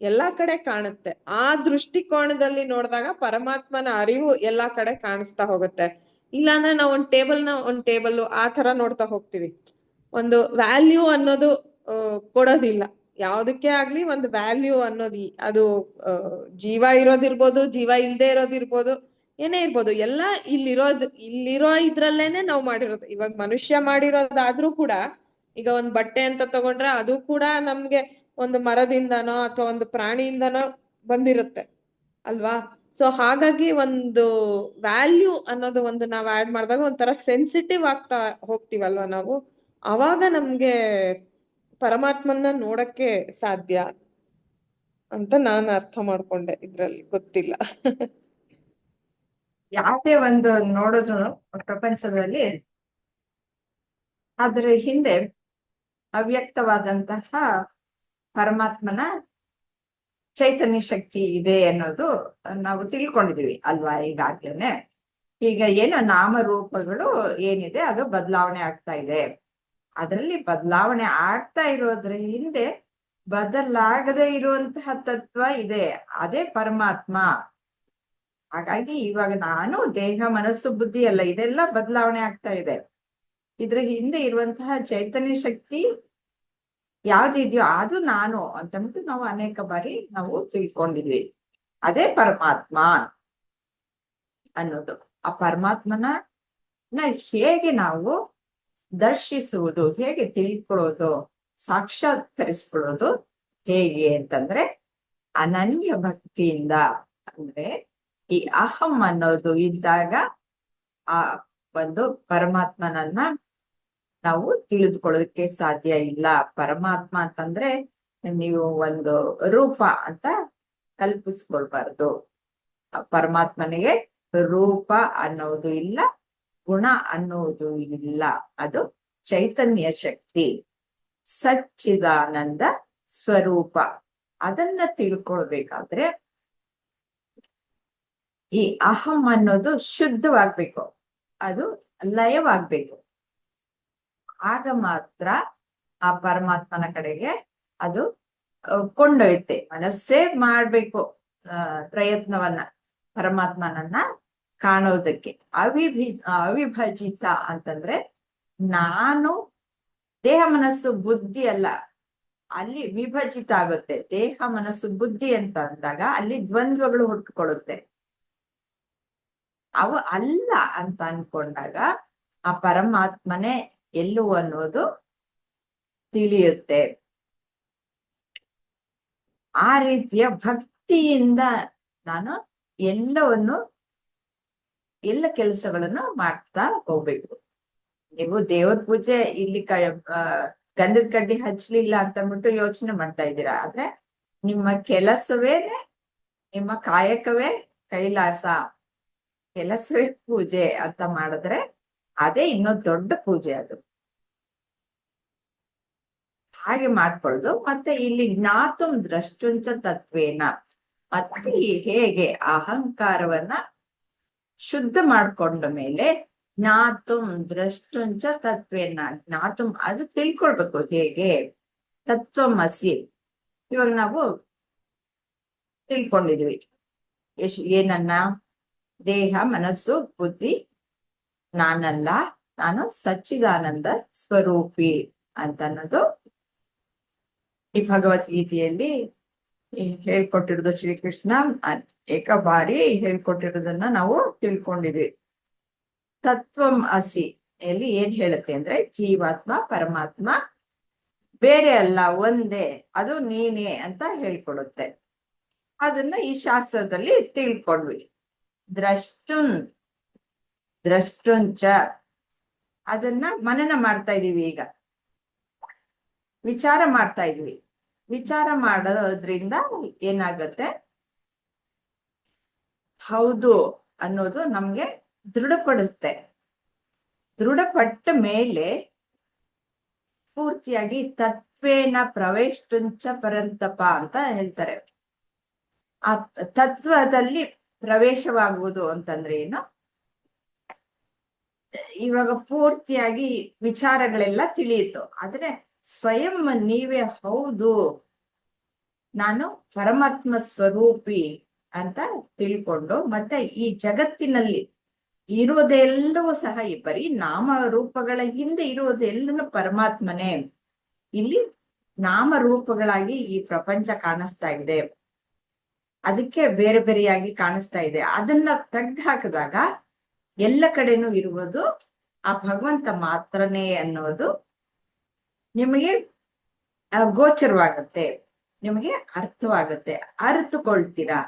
[SPEAKER 3] ಎಲ್ಲಾ ಕಡೆ ಕಾಣುತ್ತೆ. ಆ ದೃಷ್ಟಿಕೋನದಲ್ಲಿ ನೋಡಿದಾಗ ಪರಮಾತ್ಮನ ಅರಿವು ಎಲ್ಲಾ ಕಡೆ ಕಾಣಿಸ್ತಾ ಹೋಗುತ್ತೆ. ಇಲ್ಲಾಂದ್ರೆ ನಾವು ಒಂದ್ ಟೇಬಲ್ ಆ ತರ ನೋಡ್ತಾ ಹೋಗ್ತೀವಿ. ಒಂದು ವ್ಯಾಲ್ಯೂ ಅನ್ನೋದು ಕೊಡೋದಿಲ್ಲ. ಯಾವ್ದಕ್ಕೆ ಆಗ್ಲಿ ಒಂದು ವ್ಯಾಲ್ಯೂ ಅನ್ನೋದು ಅದು ಜೀವ ಇರೋದಿರ್ಬೋದು, ಜೀವ ಇಲ್ದೇ ಇರೋದಿರ್ಬೋದು, ಏನೇ ಇರ್ಬೋದು, ಎಲ್ಲ ಇಲ್ಲಿರೋ ಇದ್ರಲ್ಲೇನೆ ನಾವು ಮಾಡಿರೋದು. ಇವಾಗ ಮನುಷ್ಯ ಮಾಡಿರೋದಾದ್ರೂ ಕೂಡ ಈಗ ಒಂದ್ ಬಟ್ಟೆ ಅಂತ ತಗೊಂಡ್ರೆ ಅದು ಕೂಡ ನಮ್ಗೆ ಒಂದು ಮರದಿಂದನೋ ಅಥವಾ ಒಂದು ಪ್ರಾಣಿಯಿಂದನೋ ಬಂದಿರುತ್ತೆ ಅಲ್ವಾ. ಸೊ ಹಾಗಾಗಿ ಒಂದು ವ್ಯಾಲ್ಯೂ ಅನ್ನೋದು ಒಂದು ನಾವ್ ಆಡ್ ಮಾಡಿದಾಗ ಒಂಥರ ಸೆನ್ಸಿಟಿವ್ ಆಗ್ತಾ ಹೋಗ್ತೀವಲ್ವಾ ನಾವು. ಅವಾಗ ನಮ್ಗೆ ಪರಮಾತ್ಮನ ನೋಡಕ್ಕೆ ಸಾಧ್ಯ ಅಂತ ನಾನು ಅರ್ಥ ಮಾಡ್ಕೊಂಡೆ. ಇದ್ರಲ್ಲಿ ಗೊತ್ತಿಲ್ಲ.
[SPEAKER 1] ಯಾವುದೇ ಒಂದು ನೋಡಿದ್ರು ಪ್ರಪಂಚದಲ್ಲಿ ಅದ್ರ ಹಿಂದೆ ಅವ್ಯಕ್ತವಾದಂತಹ ಪರಮಾತ್ಮನ ಚೈತನ್ಯ ಶಕ್ತಿ ಇದೆ ಅನ್ನೋದು ನಾವು ತಿಳ್ಕೊಂಡಿದೀವಿ ಅಲ್ವಾ ಈಗಾಗ್ಲೇನೆ. ಈಗ ಏನೋ ನಾಮರೂಪಗಳು ಏನಿದೆ ಅದು ಬದಲಾವಣೆ ಆಗ್ತಾ ಇದೆ. ಅದರಲ್ಲಿ ಬದಲಾವಣೆ ಆಗ್ತಾ ಇರೋದ್ರ ಹಿಂದೆ ಬದಲಾಗದೇ ಇರುವಂತಹ ತತ್ವ ಇದೆ, ಅದೇ ಪರಮಾತ್ಮ. ಹಾಗಾಗಿ ಇವಾಗ ನಾನು ದೇಹ ಮನಸ್ಸು ಬುದ್ಧಿ ಅಲ್ಲ, ಇದೆಲ್ಲ ಬದಲಾವಣೆ ಆಗ್ತಾ ಇದೆ. ಇದ್ರ ಹಿಂದೆ ಇರುವಂತಹ ಚೈತನ್ಯ ಶಕ್ತಿ ಯಾವ್ದಿದ್ಯೋ ಅದು ನಾನು ಅಂತಂದ್ಬಿಟ್ಟು ನಾವು ಅನೇಕ ಬಾರಿ ನಾವು ತಿಳ್ಕೊಂಡಿದ್ವಿ. ಅದೇ ಪರಮಾತ್ಮ ಅನ್ನೋದು. ಆ ಪರಮಾತ್ಮನ ಹೇಗೆ ನಾವು ದರ್ಶಿಸುವುದು, ಹೇಗೆ ತಿಳ್ಕೊಳ್ಳೋದು, ಸಾಕ್ಷಾತ್ಕರಿಸ್ಕೊಳ್ಳೋದು ಹೇಗೆ ಅಂತಂದ್ರೆ ಅನನ್ಯ ಭಕ್ತಿಯಿಂದ. ಅಂದ್ರೆ ಈ ಅಹಂ ಅನ್ನೋದು ಇದ್ದಾಗ ಆ ಒಂದು ಪರಮಾತ್ಮನನ್ನ ನಾವು ತಿಳಿದುಕೊಳ್ಳೋದಕ್ಕೆ ಸಾಧ್ಯ ಇಲ್ಲ. ಪರಮಾತ್ಮ ಅಂತಂದ್ರೆ ನೀವು ಒಂದು ರೂಪ ಅಂತ ಕಲ್ಪಿಸ್ಕೊಳ್ಬಾರ್ದು. ಪರಮಾತ್ಮನಿಗೆ ರೂಪ ಅನ್ನೋದು ಇಲ್ಲ, ಗುಣ ಅನ್ನೋದು ಇಲ್ಲ. ಅದು ಚೈತನ್ಯ ಶಕ್ತಿ, ಸಚ್ಚಿದಾನಂದ ಸ್ವರೂಪ. ಅದನ್ನ ತಿಳ್ಕೊಳ್ಬೇಕಾದ್ರೆ ಈ ಅಹಂ ಅನ್ನೋದು ಶುದ್ಧವಾಗ್ಬೇಕು, ಅದು ಲಯವಾಗ್ಬೇಕು. ಆಗ ಮಾತ್ರ ಆ ಪರಮಾತ್ಮನ ಕಡೆಗೆ ಅದು ಕೊಂಡೊಯ್ಯುತ್ತೆ. ಮನಸ್ಸೇ ಮಾಡ್ಬೇಕು ಪ್ರಯತ್ನವನ್ನ ಪರಮಾತ್ಮನನ್ನ ಕಾಣೋದಕ್ಕೆ. ಅವಿಭಜಿತ ಅಂತಂದ್ರೆ ನಾನು ದೇಹ ಮನಸ್ಸು ಬುದ್ಧಿ ಅಲ್ಲ, ಅಲ್ಲಿ ವಿಭಜಿತ ಆಗುತ್ತೆ. ದೇಹ ಮನಸ್ಸು ಬುದ್ಧಿ ಅಂತ ಅಂದಾಗ ಅಲ್ಲಿ ದ್ವಂದ್ವಗಳು ಹುಟ್ಟುಕೊಳ್ಳುತ್ತೆ. ಅವು ಅಲ್ಲ ಅಂತ ಅನ್ಕೊಂಡಾಗ ಆ ಪರಮಾತ್ಮನೇ ಎಲ್ಲು ಅನ್ನೋದು ತಿಳಿಯುತ್ತೆ. ಆ ರೀತಿಯ ಭಕ್ತಿಯಿಂದ ನಾನು ಎಲ್ಲ ಕೆಲಸಗಳನ್ನು ಮಾಡ್ತಾ ಹೋಗ್ಬೇಕು. ನೀವು ದೇವ್ರ ಪೂಜೆ ಇಲ್ಲಿ ಗಂಧದ ಕಡ್ಡಿ ಹಚ್ಲಿಲ್ಲ ಅಂತ ಅಂದ್ಬಿಟ್ಟು ಯೋಚನೆ ಮಾಡ್ತಾ ಇದ್ದೀರಾ. ಆದ್ರೆ ನಿಮ್ಮ ಕೆಲಸವೇನೆ, ನಿಮ್ಮ ಕಾಯಕವೇ ಕೈಲಾಸ, ಕೆಲಸವೇ ಪೂಜೆ ಅಂತ ಮಾಡಿದ್ರೆ ಅದೇ ಇನ್ನೂ ದೊಡ್ಡ ಪೂಜೆ. ಅದು ಹಾಗೆ ಮಾಡ್ಕೊಳ್ಳೋದು. ಮತ್ತೆ ಇಲ್ಲಿ ಜ್ಞಾತುಂ ದ್ರಷ್ಟುಂಚ ತತ್ವೇನ, ಮತ್ತೆ ಹೇಗೆ ಅಹಂಕಾರವನ್ನ ಶುದ್ಧ ಮಾಡ್ಕೊಂಡ ಮೇಲೆ ಜ್ಞಾತುಂ ದ್ರಷ್ಟುಂಚ ತತ್ವೇನ, ಜ್ಞಾತುಂ ಅದು ತಿಳ್ಕೊಳ್ಬೇಕು. ಹೇಗೆ ತತ್ವಮಸಿ. ಇವಾಗ ನಾವು ತಿಳ್ಕೊಂಡಿದ್ವಿ ಏನನ್ನ, ದೇಹ ಮನಸ್ಸು ಬುದ್ಧಿ ನಾನಲ್ಲ, ನಾನು ಸಚ್ಚಿದಾನಂದ ಸ್ವರೂಪಿ ಅಂತ ಅನ್ನೋದು ಈ ಭಗವದ್ಗೀತೆಯಲ್ಲಿ ಹೇಳ್ಕೊಟ್ಟಿರೋದು. ಶ್ರೀಕೃಷ್ಣ ಏಕ ಬಾರಿ ಹೇಳ್ಕೊಟ್ಟಿರೋದನ್ನ ನಾವು ತಿಳ್ಕೊಂಡಿದ್ವಿ. ತತ್ವಂ ಅಸಿ ಎಲ್ಲಿ ಏನ್ ಹೇಳುತ್ತೆ ಅಂದ್ರೆ ಜೀವಾತ್ಮ ಪರಮಾತ್ಮ ಬೇರೆ ಅಲ್ಲ, ಒಂದೇ, ಅದು ನೀನೇ ಅಂತ ಹೇಳ್ಕೊಡುತ್ತೆ. ಅದನ್ನ ಈ ಶಾಸ್ತ್ರದಲ್ಲಿ ತಿಳ್ಕೊಂಡ್ವಿ. ದ್ರಷ್ಟುಂಚ ಅದನ್ನ ಮನನ ಮಾಡ್ತಾ ಇದೀವಿ. ಈಗ ವಿಚಾರ ಮಾಡ್ತಾ ಇದ್ವಿ. ವಿಚಾರ ಮಾಡೋದ್ರಿಂದ ಏನಾಗತ್ತೆ, ಹೌದು ಅನ್ನೋದು ನಮ್ಗೆ ದೃಢಪಡಿಸುತ್ತೆ. ದೃಢಪಟ್ಟ ಮೇಲೆ ಪೂರ್ತಿಯಾಗಿ ತತ್ವೇನ ಪ್ರವೇಷ್ಟುಂಚ ಪರಂತಪ ಅಂತ ಹೇಳ್ತಾರೆ. ಆ ತತ್ವದಲ್ಲಿ ಪ್ರವೇಶವಾಗುವುದು ಅಂತಂದ್ರೆ ಏನು, ಇವಾಗ ಪೂರ್ತಿಯಾಗಿ ವಿಚಾರಗಳೆಲ್ಲ ತಿಳಿಯಿತು. ಆದ್ರೆ ಸ್ವಯಂ ನೀವೇ ಹೌದು, ನಾನು ಪರಮಾತ್ಮ ಸ್ವರೂಪಿ ಅಂತ ತಿಳ್ಕೊಂಡು, ಮತ್ತೆ ಈ ಜಗತ್ತಿನಲ್ಲಿ ಇರುವುದೆಲ್ಲವೂ ಸಹ ಈ ಬರೀ ನಾಮ ರೂಪಗಳ ಹಿಂದೆ ಇರುವುದೆಲ್ಲನೂ ಪರಮಾತ್ಮನೇ. ಇಲ್ಲಿ ನಾಮ ರೂಪಗಳಾಗಿ ಈ ಪ್ರಪಂಚ ಕಾಣಿಸ್ತಾ ಇದೆ, ಅದಕ್ಕೆ ಬೇರೆ ಬೇರೆಯಾಗಿ ಕಾಣಿಸ್ತಾ ಇದೆ. ಅದನ್ನ ತೆಗ್ದು ಹಾಕಿದಾಗ ಎಲ್ಲ ಕಡೆನೂ ಇರುವುದು ಆ ಭಗವಂತ ಮಾತ್ರನೇ ಅನ್ನೋದು ನಿಮಗೆ ಗೋಚರವಾಗತ್ತೆ, ನಿಮಗೆ ಅರ್ಥವಾಗತ್ತೆ, ಅರ್ಥಕೊಳ್ತೀರಾ.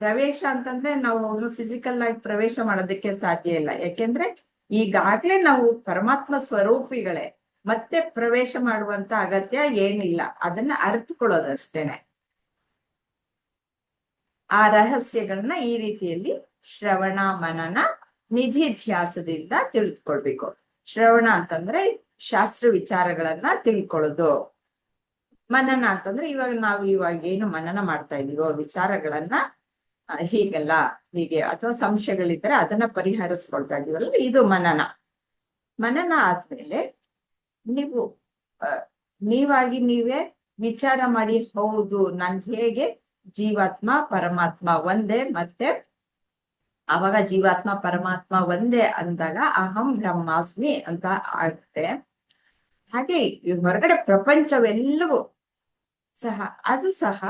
[SPEAKER 1] ಪ್ರವೇಶ ಅಂತಂದ್ರೆ ನಾವು ಫಿಸಿಕಲ್ ಆಗಿ ಪ್ರವೇಶ ಮಾಡೋದಕ್ಕೆ ಸಾಧ್ಯ ಇಲ್ಲ. ಯಾಕೆಂದ್ರೆ ಈಗಾಗ್ಲೇ ನಾವು ಪರಮಾತ್ಮ ಸ್ವರೂಪಿಗಳೇ, ಮತ್ತೆ ಪ್ರವೇಶ ಮಾಡುವಂತ ಅಗತ್ಯ ಏನಿಲ್ಲ. ಅದನ್ನ ಅರ್ಥಕೊಳ್ಳೋದಷ್ಟೇನೆ. ಆ ರಹಸ್ಯಗಳನ್ನ ಈ ರೀತಿಯಲ್ಲಿ ಶ್ರವಣ ಮನನ ನಿಧಿಧ್ಯಾಸದಿಂದ ತಿಳಿದುಕೊಳ್ಬೇಕು. ಶ್ರವಣ ಅಂತಂದ್ರೆ ಶಾಸ್ತ್ರ ವಿಚಾರಗಳನ್ನ ತಿಳ್ಕೊಳ್ಳೋದು. ಮನನ ಅಂತಂದ್ರೆ ಇವಾಗ ಏನು ಮನನ ಮಾಡ್ತಾ ಇದೀವೋ ವಿಚಾರಗಳನ್ನ ಹೀಗಲ್ಲ ಹೀಗೆ, ಅಥವಾ ಸಂಶಯಗಳಿದ್ರೆ ಅದನ್ನ ಪರಿಹರಿಸ್ಕೊಳ್ತಾ ಇದೀವಲ್ಲ, ಇದು ಮನನ. ಮನನ ಆದ್ಮೇಲೆ ನೀವು ನೀವಾಗಿ ನೀವೇ ವಿಚಾರ ಮಾಡಿ, ಹೌದು ನನ್ ಹೇಗೆ ಜೀವಾತ್ಮ ಪರಮಾತ್ಮ ಒಂದೇ, ಮತ್ತೆ ಅವಾಗ ಜೀವಾತ್ಮ ಪರಮಾತ್ಮ ಒಂದೇ ಅಂದಾಗ ಅಹಂ ಬ್ರಹ್ಮಾಸ್ಮಿ ಅಂತ ಆಗುತ್ತೆ. ಹಾಗೆ ಹೊರಗಡೆ ಪ್ರಪಂಚವೆಲ್ಲವೂ ಸಹ ಅದು ಸಹ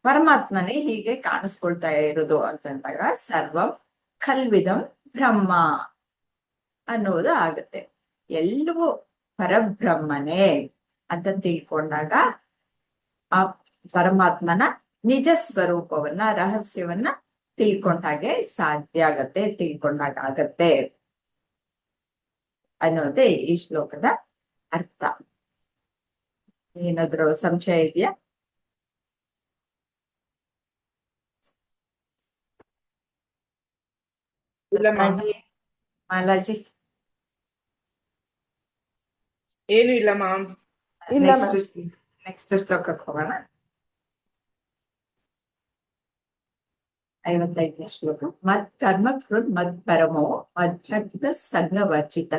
[SPEAKER 1] ಪರಮಾತ್ಮನೇ ಹೀಗೆ ಕಾಣಿಸ್ಕೊಳ್ತಾ ಇರೋದು ಅಂತಂದಾಗ ಸರ್ವಂ ಖಲ್ವಿದಂ ಬ್ರಹ್ಮ ಅನ್ನೋದು ಆಗುತ್ತೆ. ಎಲ್ಲವೂ ಪರಬ್ರಹ್ಮನೇ ಅಂತ ತಿಳ್ಕೊಂಡಾಗ ಆ ಪರಮಾತ್ಮನ ನಿಜ ಸ್ವರೂಪವನ್ನ ರಹಸ್ಯವನ್ನ ತಿಳ್ಕೊಂಡಾಗೆ ಸಾಧ್ಯ ಆಗತ್ತೆ, ತಿಳ್ಕೊಂಡಾಗ ಆಗತ್ತೆ ಅನ್ನೋದೇ ಈ ಶ್ಲೋಕದ ಅರ್ಥ. ಏನಾದ್ರೂ ಸಂಶಯ ಇದೆಯಾ? ಮಾಲಾಜಿ
[SPEAKER 2] ಏನು ಇಲ್ಲ ಮ್ಯಾಮ್.
[SPEAKER 1] ನೆಕ್ಸ್ಟ್ ಶ್ಲೋಕಕ್ಕೆ ಹೋಗೋಣ. 55ನೇ ಶ್ಲೋಕ. ಮತ್ ಕರ್ಮ ಕೃತ್ ಮತ್ ಪರಮೋ ಮದ್ಭಕ್ತ ಸಂಗವರ್ಜಿತ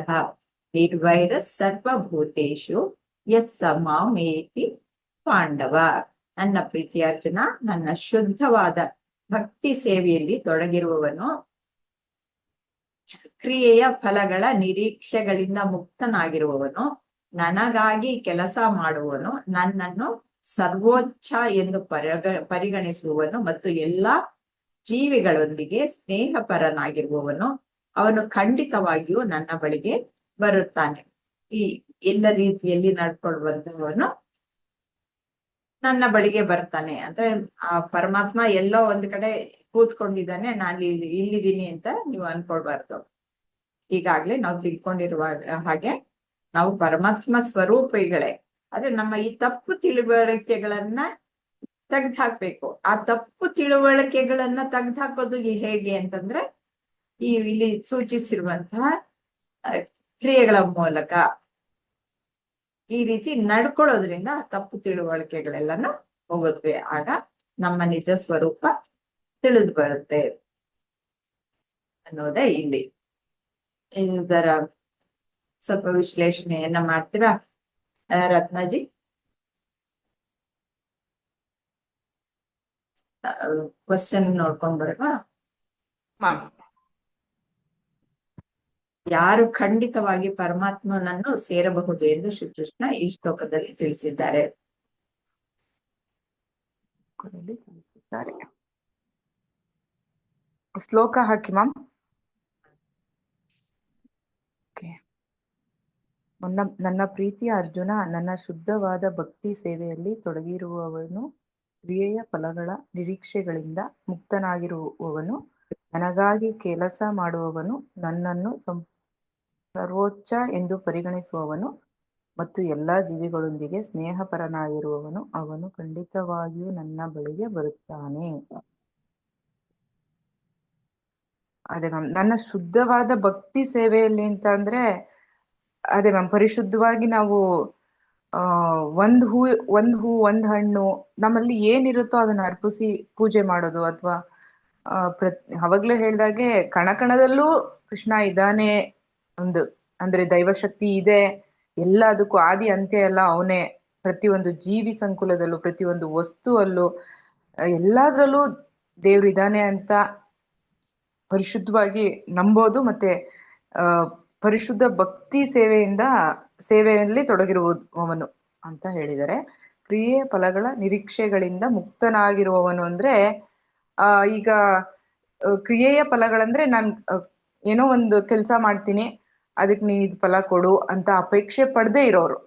[SPEAKER 1] ನಿರ್ವೈರ ಸರ್ವಭೂತೇಶು ಯಸ್ ಮಾಮೇತಿ ಪಾಂಡವ. ನನ್ನ ಪ್ರೀತಿ ಅರ್ಜುನ, ನನ್ನ ಶುದ್ಧವಾದ ಭಕ್ತಿ ಸೇವೆಯಲ್ಲಿ ತೊಡಗಿರುವವನು, ಕ್ರಿಯೆಯ ಫಲಗಳ ನಿರೀಕ್ಷೆಗಳಿಂದ ಮುಕ್ತನಾಗಿರುವವನು, ನನಗಾಗಿ ಕೆಲಸ ಮಾಡುವವನು, ನನ್ನನ್ನು ಸರ್ವೋಚ್ಚ ಎಂದು ಪರಿಗಣಿಸುವವನು ಮತ್ತು ಎಲ್ಲಾ ಜೀವಿಗಳೊಂದಿಗೆ ಸ್ನೇಹಪರನಾಗಿರುವವನು, ಅವನು ಖಂಡಿತವಾಗಿಯೂ ನನ್ನ ಬಳಿಗೆ ಬರುತ್ತಾನೆ. ಈ ಎಲ್ಲ ರೀತಿಯಲ್ಲಿ ನಡ್ಕೊಳ್ಳುವಂತವನು ನನ್ನ ಬಳಿಗೆ ಬರ್ತಾನೆ. ಅಂದ್ರೆ ಆ ಪರಮಾತ್ಮ ಎಲ್ಲೋ ಒಂದ್ ಕಡೆ ಕೂತ್ಕೊಂಡಿದ್ದಾನೆ, ನಾನು ಇಲ್ಲಿದ್ದೀನಿ ಅಂತ ನೀವು ಅನ್ಕೊಳ್ಬಾರ್ದು. ಈಗಾಗ್ಲೇ ನಾವು ತಿಳ್ಕೊಂಡಿರುವ ಹಾಗೆ ನಾವು ಪರಮಾತ್ಮ ಸ್ವರೂಪಿಗಳೇ. ಆದ್ರೆ ನಮ್ಮ ಈ ತಪ್ಪು ತಿಳುವಳಿಕೆಗಳನ್ನ ತೆಗ್ದ್ಹಾಕ್ಬೇಕು. ಆ ತಪ್ಪು ತಿಳುವಳಿಕೆಗಳನ್ನ ತೆಗ್ದ್ಹಾಕೋದು ಹೇಗೆ ಅಂತಂದ್ರೆ ಇಲ್ಲಿ ಸೂಚಿಸಿರುವಂತಹ ಕ್ರಿಯೆಗಳ ಮೂಲಕ ಈ ರೀತಿ ನಡ್ಕೊಳ್ಳೋದ್ರಿಂದ ತಪ್ಪು ತಿಳುವಳಿಕೆಗಳೆಲ್ಲನೂ ಹೋಗುತ್ತವೆ. ಆಗ ನಮ್ಮ ನಿಜ ಸ್ವರೂಪ ತಿಳಿದು ಬರುತ್ತೆ ಅನ್ನೋದೇ ಇಲ್ಲಿ. ಇದರ ಸ್ವಲ್ಪ ವಿಶ್ಲೇಷಣೆಯನ್ನ ಮಾಡ್ತೀರಾ ರತ್ನಾಜಿ? ಕ್ವಶನ್ ನೋಡ್ಕೊಂಡ್ ಬರುವ.
[SPEAKER 2] ಮ್ಯಾಮ್.
[SPEAKER 1] ಯಾರು ಖಂಡಿತವಾಗಿ ಪರಮಾತ್ಮನನ್ನು ಸೇರಬಹುದು ಎಂದು ಶ್ರೀಕೃಷ್ಣ ಈ ಶ್ಲೋಕದಲ್ಲಿ ತಿಳಿಸಿದ್ದಾರೆ.
[SPEAKER 2] ತಿಳಿಸಿದ್ದಾರೆ. ಶ್ಲೋಕ ಹಾಕಿ ಮ್ಯಾಮ್. ನನ್ನ ಪ್ರೀತಿಯ ಅರ್ಜುನ, ನನ್ನ ಶುದ್ಧವಾದ ಭಕ್ತಿ ಸೇವೆಯಲ್ಲಿ ತೊಡಗಿರುವವನು, ಕ್ರಿಯೆಯ ಫಲಗಳ ನಿರೀಕ್ಷೆಗಳಿಂದ ಮುಕ್ತನಾಗಿರುವವನು, ನನಗಾಗಿ ಕೆಲಸ ಮಾಡುವವನು, ನನ್ನನ್ನು ಸರ್ವೋಚ್ಚ ಎಂದು ಪರಿಗಣಿಸುವವನು ಮತ್ತು ಎಲ್ಲಾ ಜೀವಿಗಳೊಂದಿಗೆ ಸ್ನೇಹಪರನಾಗಿರುವವನು, ಅವನು ಖಂಡಿತವಾಗಿಯೂ ನನ್ನ ಬಳಿಗೆ ಬರುತ್ತಾನೆ. ಅದೇ ಮ್ಯಾಮ್, ನನ್ನ ಶುದ್ಧವಾದ ಭಕ್ತಿ ಸೇವೆಯಲ್ಲಿ ಅಂತ ಅಂದ್ರೆ ಅದೇ ಮ್ಯಾಮ್, ಪರಿಶುದ್ಧವಾಗಿ ನಾವು ಒಂದ್ ಹೂ ಒಂದ್ ಹಣ್ಣು ನಮ್ಮಲ್ಲಿ ಏನಿರುತ್ತೋ ಅದನ್ನ ಅರ್ಪಿಸಿ ಪೂಜೆ ಮಾಡೋದು, ಅಥವಾ ಅವಾಗ್ಲೇ ಹೇಳ್ದಾಗೆ ಕಣಕಣದಲ್ಲೂ ಕೃಷ್ಣ ಇದ್ದಾನೆ ಒಂದು, ಅಂದ್ರೆ ದೈವಶಕ್ತಿ ಇದೆ, ಎಲ್ಲದಕ್ಕೂ ಆದಿ ಅಂತ್ಯ ಎಲ್ಲ ಅವನೇ. ಪ್ರತಿಯೊಂದು ಜೀವಿ ಸಂಕುಲದಲ್ಲೂ, ಪ್ರತಿಯೊಂದು ವಸ್ತುವಲ್ಲೂ, ಎಲ್ಲಾದ್ರಲ್ಲೂ ದೇವ್ರಿದ್ದಾನೆ ಅಂತ ಪರಿಶುದ್ಧವಾಗಿ ನಂಬೋದು. ಮತ್ತೆ ಪರಿಶುದ್ಧ ಭಕ್ತಿ ಸೇವೆಯಲ್ಲಿ ತೊಡಗಿರುವವನು ಅಂತ ಹೇಳಿದರೆ. ಕ್ರಿಯೆ ಫಲಗಳ ನಿರೀಕ್ಷೆಗಳಿಂದ ಮುಕ್ತನಾಗಿರುವವನು ಅಂದ್ರೆ ಈಗ ಕ್ರಿಯೆಯ ಫಲಗಳಂದ್ರೆ ನಾನ್ ಏನೋ ಒಂದು ಕೆಲಸ ಮಾಡ್ತೀನಿ, ಅದಕ್ಕೆ ನೀನ್ ಇದ್ ಫಲ ಕೊಡು ಅಂತ ಅಪೇಕ್ಷೆ ಪಡದೇ ಇರೋರು.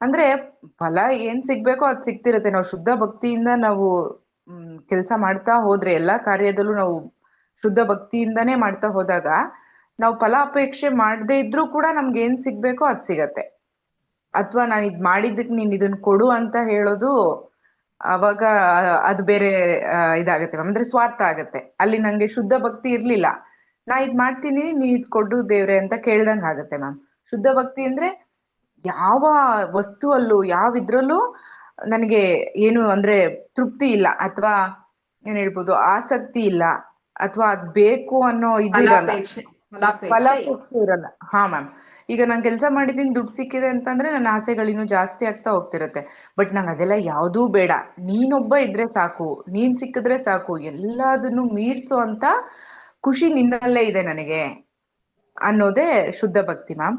[SPEAKER 2] ಅಂದ್ರೆ ಫಲ ಏನ್ ಸಿಗ್ಬೇಕೋ ಅದ್ ಸಿಗ್ತಿರತ್ತೆ. ನಾವು ಶುದ್ಧ ಭಕ್ತಿಯಿಂದ ನಾವು ಕೆಲಸ ಮಾಡ್ತಾ ಹೋದ್ರೆ, ಎಲ್ಲಾ ಕಾರ್ಯದಲ್ಲೂ ನಾವು ಶುದ್ಧ ಭಕ್ತಿಯಿಂದಾನೇ ಮಾಡ್ತಾ ಹೋದಾಗ ನಾವು ಫಲ ಅಪೇಕ್ಷೆ ಮಾಡದೇ ಇದ್ರೂ ಕೂಡ ನಮ್ಗೆ ಏನ್ ಸಿಗ್ಬೇಕೋ ಅದ್ ಸಿಗತ್ತೆ. ಅಥವಾ ನಾನು ಇದ್ ಮಾಡಿದ್ದಕ್ಕೆ ನೀನ್ ಇದನ್ನ ಕೊಡು ಅಂತ ಹೇಳೋದು, ಅವಾಗ ಅದು ಬೇರೆ ಇದಾಗತ್ತೆ, ಅಂದ್ರೆ ಸ್ವಾರ್ಥ ಆಗತ್ತೆ. ಅಲ್ಲಿ ನಂಗೆ ಶುದ್ಧ ಭಕ್ತಿ ಇರ್ಲಿಲ್ಲ, ನಾ ಇದ್ ಮಾಡ್ತೀನಿ ನೀ ಇದ್ ಕೊಡು ದೇವ್ರೆ ಅಂತ ಕೇಳ್ದಂಗ್ ಆಗತ್ತೆ ಮ್ಯಾಮ್. ಶುದ್ಧ ಭಕ್ತಿ ಅಂದ್ರೆ ಯಾವ ವಸ್ತುವಲ್ಲೂ ಯಾವಿದ್ರಲ್ಲೂ ನನಗೆ ಏನು ಅಂದ್ರೆ ತೃಪ್ತಿ ಇಲ್ಲ, ಅಥವಾ ಏನ್ ಹೇಳ್ಬೋದು ಆಸಕ್ತಿ ಇಲ್ಲ, ಅಥವಾ ಅದ್ ಬೇಕು ಅನ್ನೋ ಇದು ಇರಲ್ಲ, ಫಲಾಪೇಕ್ಷೆ ಇರಲ್ಲ. ಹಾ ಮ್ಯಾಮ್, ಈಗ ನಾನ್ ಕೆಲಸ ಮಾಡಿದೀನಿ, ದುಡ್ಡು ಸಿಕ್ಕಿದೆ ಅಂತಂದ್ರೆ ನನ್ನ ಆಸೆಗಳಿನ್ನೂ ಜಾಸ್ತಿ ಆಗ್ತಾ ಹೋಗ್ತಿರತ್ತೆ. ಬಟ್ ನಂಗೆ ಅದೆಲ್ಲ ಯಾವುದೂ ಬೇಡ, ನೀನೊಬ್ಬ ಇದ್ರೆ ಸಾಕು, ನೀನ್ ಸಿಕ್ಕಿದ್ರೆ ಸಾಕು, ಎಲ್ಲದನ್ನು ಮೀರ್ಸೋ ಅಂತ ಖುಷಿ ನಿನ್ನಲ್ಲೇ ಇದೆ ನನಗೆ ಅನ್ನೋದೇ ಶುದ್ಧ ಭಕ್ತಿ ಮ್ಯಾಮ್.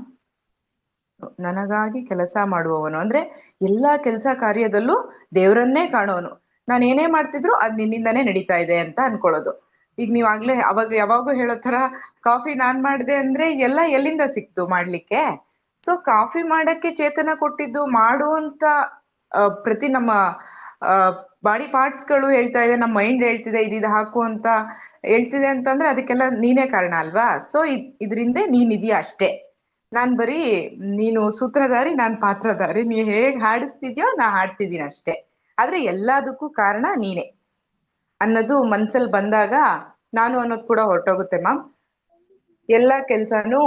[SPEAKER 2] ನನಗಾಗಿ ಕೆಲಸ ಮಾಡುವವನು ಅಂದ್ರೆ ಎಲ್ಲಾ ಕೆಲಸ ಕಾರ್ಯದಲ್ಲೂ ದೇವರನ್ನೇ ಕಾಣೋನು. ನಾನು ಏನೇ ಮಾಡ್ತಿದ್ರು ಅದ್ ನಿನ್ನಿಂದಾನೇ ನಡೀತಾ ಇದೆ ಅಂತ ಅನ್ಕೊಳ್ಳೋದು. ಈಗ ನೀವಾಗ್ಲೇ ಅವಾಗ ಯಾವಾಗೂ ಹೇಳೋ ತರ ಕಾಫಿ ನಾನ್ ಮಾಡ್ದೆ ಅಂದ್ರೆ ಎಲ್ಲ ಎಲ್ಲಿಂದ ಸಿಕ್ತು ಮಾಡ್ಲಿಕ್ಕೆ? ಸೊ ಕಾಫಿ ಮಾಡಕ್ಕೆ ಚೇತನ ಕೊಟ್ಟಿದ್ದು, ಮಾಡುವಂತ ಪ್ರತಿ ನಮ್ಮ ಬಾಡಿ ಪಾರ್ಟ್ಸ್ಗಳು ಹೇಳ್ತಾ ಇದೆ, ನಮ್ಮ ಮೈಂಡ್ ಹೇಳ್ತಿದೆ ಇದಿದು ಹಾಕು ಅಂತ ಹೇಳ್ತಿದೆ ಅಂತಂದ್ರೆ ಅದಕ್ಕೆಲ್ಲ ನೀನೇ ಕಾರಣ ಅಲ್ವಾ? ಸೊ ಇದ್ರಿಂದ ನೀನಿದೀಯ ಅಷ್ಟೇ. ನಾನ್ ಬರೀ ನೀನು ಸೂತ್ರಧಾರಿ, ನಾನ್ ಪಾತ್ರಧಾರಿ. ನೀ ಹೇಗ್ ಹಾಡಿಸ್ತಿದ್ಯೋ ನಾ ಹಾಡ್ತಿದ್ದೀನಿ ಅಷ್ಟೇ, ಆದ್ರೆ ಎಲ್ಲದಕ್ಕೂ ಕಾರಣ ನೀನೆ ಅನ್ನೋದು ಮನ್ಸಲ್ಲಿ ಬಂದಾಗ ನಾನು ಅನ್ನೋದು ಕೂಡ ಹೊರಟೋಗುತ್ತೆ ಮ್ಯಾಮ್. ಎಲ್ಲ ಕೆಲ್ಸನೂ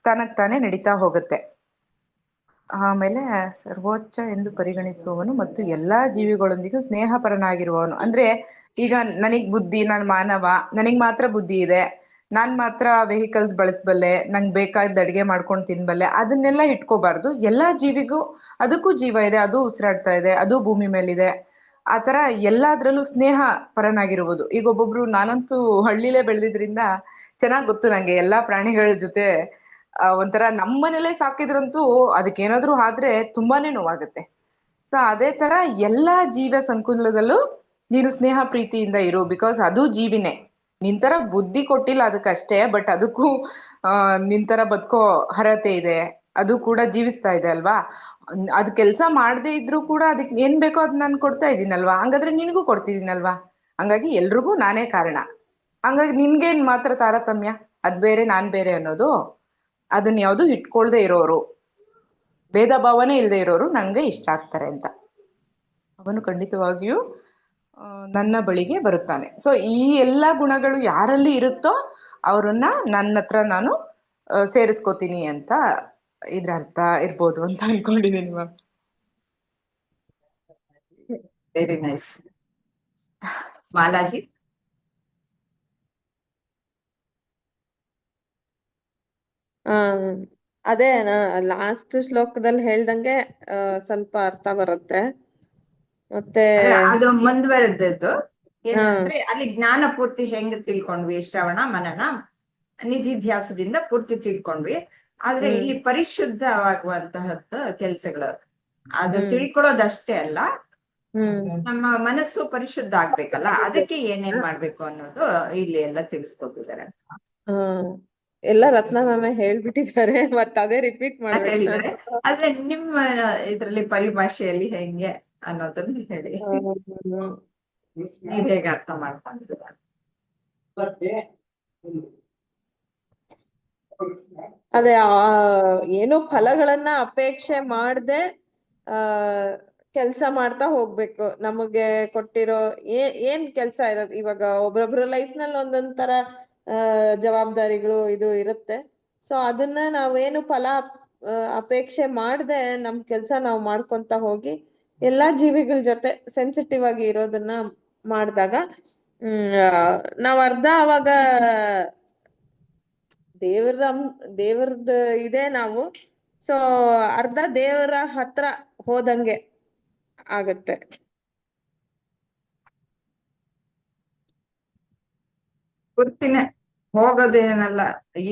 [SPEAKER 2] ತನಗ್ ತಾನೇ ನಡೀತಾ ಹೋಗುತ್ತೆ. ಆಮೇಲೆ ಸರ್ವೋಚ್ಚ ಎಂದು ಪರಿಗಣಿಸುವವನು ಮತ್ತು ಎಲ್ಲಾ ಜೀವಿಗಳೊಂದಿಗೂ ಸ್ನೇಹಪರನಾಗಿರುವವನು ಅಂದ್ರೆ ಈಗ ನನಗ್ ಬುದ್ಧಿ, ನಾನು ಮಾನವ, ನನಗ್ ಮಾತ್ರ ಬುದ್ಧಿ ಇದೆ, ನಾನ್ ಮಾತ್ರ ವೆಹಿಕಲ್ಸ್ ಬಳಸಬಲ್ಲೆ, ನಂಗೆ ಬೇಕಾದ ಅಡಿಗೆ ಮಾಡ್ಕೊಂಡು ತಿನ್ಬಲ್ಲೆ, ಅದನ್ನೆಲ್ಲ ಇಟ್ಕೋಬಾರ್ದು. ಎಲ್ಲಾ ಜೀವಿಗೂ, ಅದಕ್ಕೂ ಜೀವ ಇದೆ, ಅದು ಉಸಿರಾಡ್ತಾ ಇದೆ, ಅದು ಭೂಮಿ ಮೇಲಿದೆ. ಆತರ ಎಲ್ಲಾದ್ರಲ್ಲೂ ಸ್ನೇಹ ಪರನಾಗಿರುವುದು. ಈಗ ಒಬ್ಬೊಬ್ರು, ನಾನಂತೂ ಹಳ್ಳಿಲೇ ಬೆಳೆದಿದ್ರಿಂದ ಚೆನ್ನಾಗ್ ಗೊತ್ತು ನಂಗೆ ಎಲ್ಲಾ ಪ್ರಾಣಿಗಳ ಜೊತೆ ಒಂಥರ ನಮ್ಮನೇಲೆ ಸಾಕಿದ್ರಂತೂ ಅದಕ್ಕೇನಾದ್ರೂ ಆದ್ರೆ ತುಂಬಾನೇ ನೋವಾಗುತ್ತೆ. ಸೊ ಅದೇ ತರ ಎಲ್ಲಾ ಜೀವ ಸಂಕುಲದಲ್ಲೂ ನೀನು ಸ್ನೇಹ ಪ್ರೀತಿಯಿಂದ ಇರು, ಬಿಕಾಸ್ ಅದು ಜೀವಿನೇ. ನಿಂತರ ಬುದ್ಧಿ ಕೊಟ್ಟಿಲ್ಲ ಅದಕ್ಕಷ್ಟೇ, ಬಟ್ ಅದಕ್ಕೂ ನಿಂತರ ಬದುಕೋ ಅರ್ಹತೆ ಇದೆ, ಅದು ಕೂಡ ಜೀವಿಸ್ತಾ ಇದೆ ಅಲ್ವಾ? ಅದ್ ಕೆಲ್ಸ ಮಾಡದೇ ಇದ್ರೂ ಕೂಡ ಅದಕ್ಕೆ ಏನ್ ಬೇಕೋ ಅದ್ ನಾನು ಕೊಡ್ತಾ ಇದ್ದೀನಲ್ವಾ, ಹಂಗಾದ್ರೆ ನಿನಗೂ ಕೊಡ್ತಿದ್ದೀನಲ್ವಾ? ಹಂಗಾಗಿ ಎಲ್ರಿಗೂ ನಾನೇ ಕಾರಣ. ಹಂಗಾಗಿ ನಿನ್ಗೇನ್ ಮಾತ್ರ ತಾರತಮ್ಯ, ಅದ್ ಬೇರೆ ನಾನ್ ಬೇರೆ ಅನ್ನೋದು, ಅದನ್ನ ಯಾವ್ದು ಇಟ್ಕೊಳ್ದೆ ಇರೋರು, ಭೇದ ಭಾವನೆ ಇಲ್ಲದೆ ಇರೋರು ನಂಗೆ ಇಷ್ಟ ಆಗ್ತಾರೆ ಅಂತ. ಅವನು ಖಂಡಿತವಾಗಿಯೂ ನನ್ನ ಬಳಿಗೆ ಬರುತ್ತಾನೆ. ಸೊ ಈ ಎಲ್ಲಾ ಗುಣಗಳು ಯಾರಲ್ಲಿ ಇರುತ್ತೋ ಅವ್ರನ್ನ ನನ್ನ ಹತ್ರ ನಾನು ಸೇರಿಸ್ಕೋತೀನಿ ಅಂತ ಇದ್ರ ಅರ್ಥ ಇರ್ಬೋದು ಅಂತ ಅನ್ಕೊಂಡಿದೀನಿ ಮ್ಯಾಮ್.
[SPEAKER 1] Very nice. ಮಾಲಾಜಿ.
[SPEAKER 3] ಆ ಅದೇ ಲಾಸ್ಟ್ ಶ್ಲೋಕದಲ್ಲಿ ಹೇಳ್ದಂಗೆ ಸ್ವಲ್ಪ ಅರ್ಥ ಬರುತ್ತೆ. ಮತ್ತೆ
[SPEAKER 1] ಅದು ಮುಂದುವರೆದದ್ದು. ಏನಂದ್ರೆ ಅಲ್ಲಿ ಜ್ಞಾನ ಪೂರ್ತಿ ಹೆಂಗ್ ತಿಳ್ಕೊಂಡ್ವಿ, ಶ್ರವಣ ಮನನ ನಿಧಿಧ್ಯಾಸದಿಂದ ಪೂರ್ತಿ ತಿಳ್ಕೊಂಡ್ವಿ. ಆದ್ರೆ ಇಲ್ಲಿ ಪರಿಶುದ್ಧವಾಗುವಂತಹದ್ದು ಕೆಲ್ಸಗಳು, ಅದು ತಿಳ್ಕೊಳ್ಳೋದಷ್ಟೇ ಅಲ್ಲ, ನಮ್ಮ ಮನಸ್ಸು ಪರಿಶುದ್ಧ ಆಗ್ಬೇಕಲ್ಲ, ಅದಕ್ಕೆ ಏನೇನ್ ಮಾಡ್ಬೇಕು ಅನ್ನೋದು ಇಲ್ಲಿ ಎಲ್ಲ ತಿಳಿಸ್ಕೊಟ್ಟಿದ್ದಾರೆ.
[SPEAKER 3] ಎಲ್ಲ ರತ್ನ ಮ್ಯಾಮೇ ಹೇಳ್ಬಿಟ್ಟಿದ್ದಾರೆ, ಮತ್ತ ಅದೇ ರಿಪೀಟ್ ಮಾಡ್ಬೇಕು
[SPEAKER 1] ಹೇಳಿದ್ದಾರೆ. ಆದ್ರೆ ನಿಮ್ಮ ಇದ್ರಲ್ಲಿ ಪರಿಭಾಷೆಯಲ್ಲಿ ಹೆಂಗೆ ಅನ್ನೋದನ್ನ ಹೇಳಿ, ನೀವ್ ಹೇಗೆ ಅರ್ಥ ಮಾಡ್ಕೊಂತೀರ?
[SPEAKER 3] ಅದೇ ಏನೋ ಫಲಗಳನ್ನ ಅಪೇಕ್ಷೆ ಮಾಡದೆ ಕೆಲ್ಸ ಮಾಡ್ತಾ ಹೋಗ್ಬೇಕು. ನಮಗೆ ಕೊಟ್ಟಿರೋ ಏನ್ ಕೆಲ್ಸ ಇರೋದು, ಇವಾಗ ಒಬ್ರೊಬ್ರ ಲೈಫ್ ನಲ್ಲಿ ಒಂದೊಂದ್ ತರ ಜವಾಬ್ದಾರಿಗಳು ಇದು ಇರುತ್ತೆ. ಸೊ ಅದನ್ನ ನಾವೇನು ಫಲ ಅಪೇಕ್ಷೆ ಮಾಡದೆ ನಮ್ ಕೆಲ್ಸ ನಾವು ಮಾಡ್ಕೊಂತ ಹೋಗಿ ಎಲ್ಲಾ ಜೀವಿಗಳ ಜೊತೆ ಸೆನ್ಸಿಟಿವ್ ಆಗಿ ಇರೋದನ್ನ ಮಾಡಿದಾಗ ನಾವ್ ಅರ್ಧ ಅವಾಗ ದೇವ್ರದ್ ಇದೆ ನಾವು, ಸೊ ಅರ್ಧ ದೇವರ ಹತ್ರ ಹೋದಂಗೆ ಆಗತ್ತೆ.
[SPEAKER 1] ಪೂರ್ತಿನೇ ಹೋಗೋದೇನಲ್ಲ,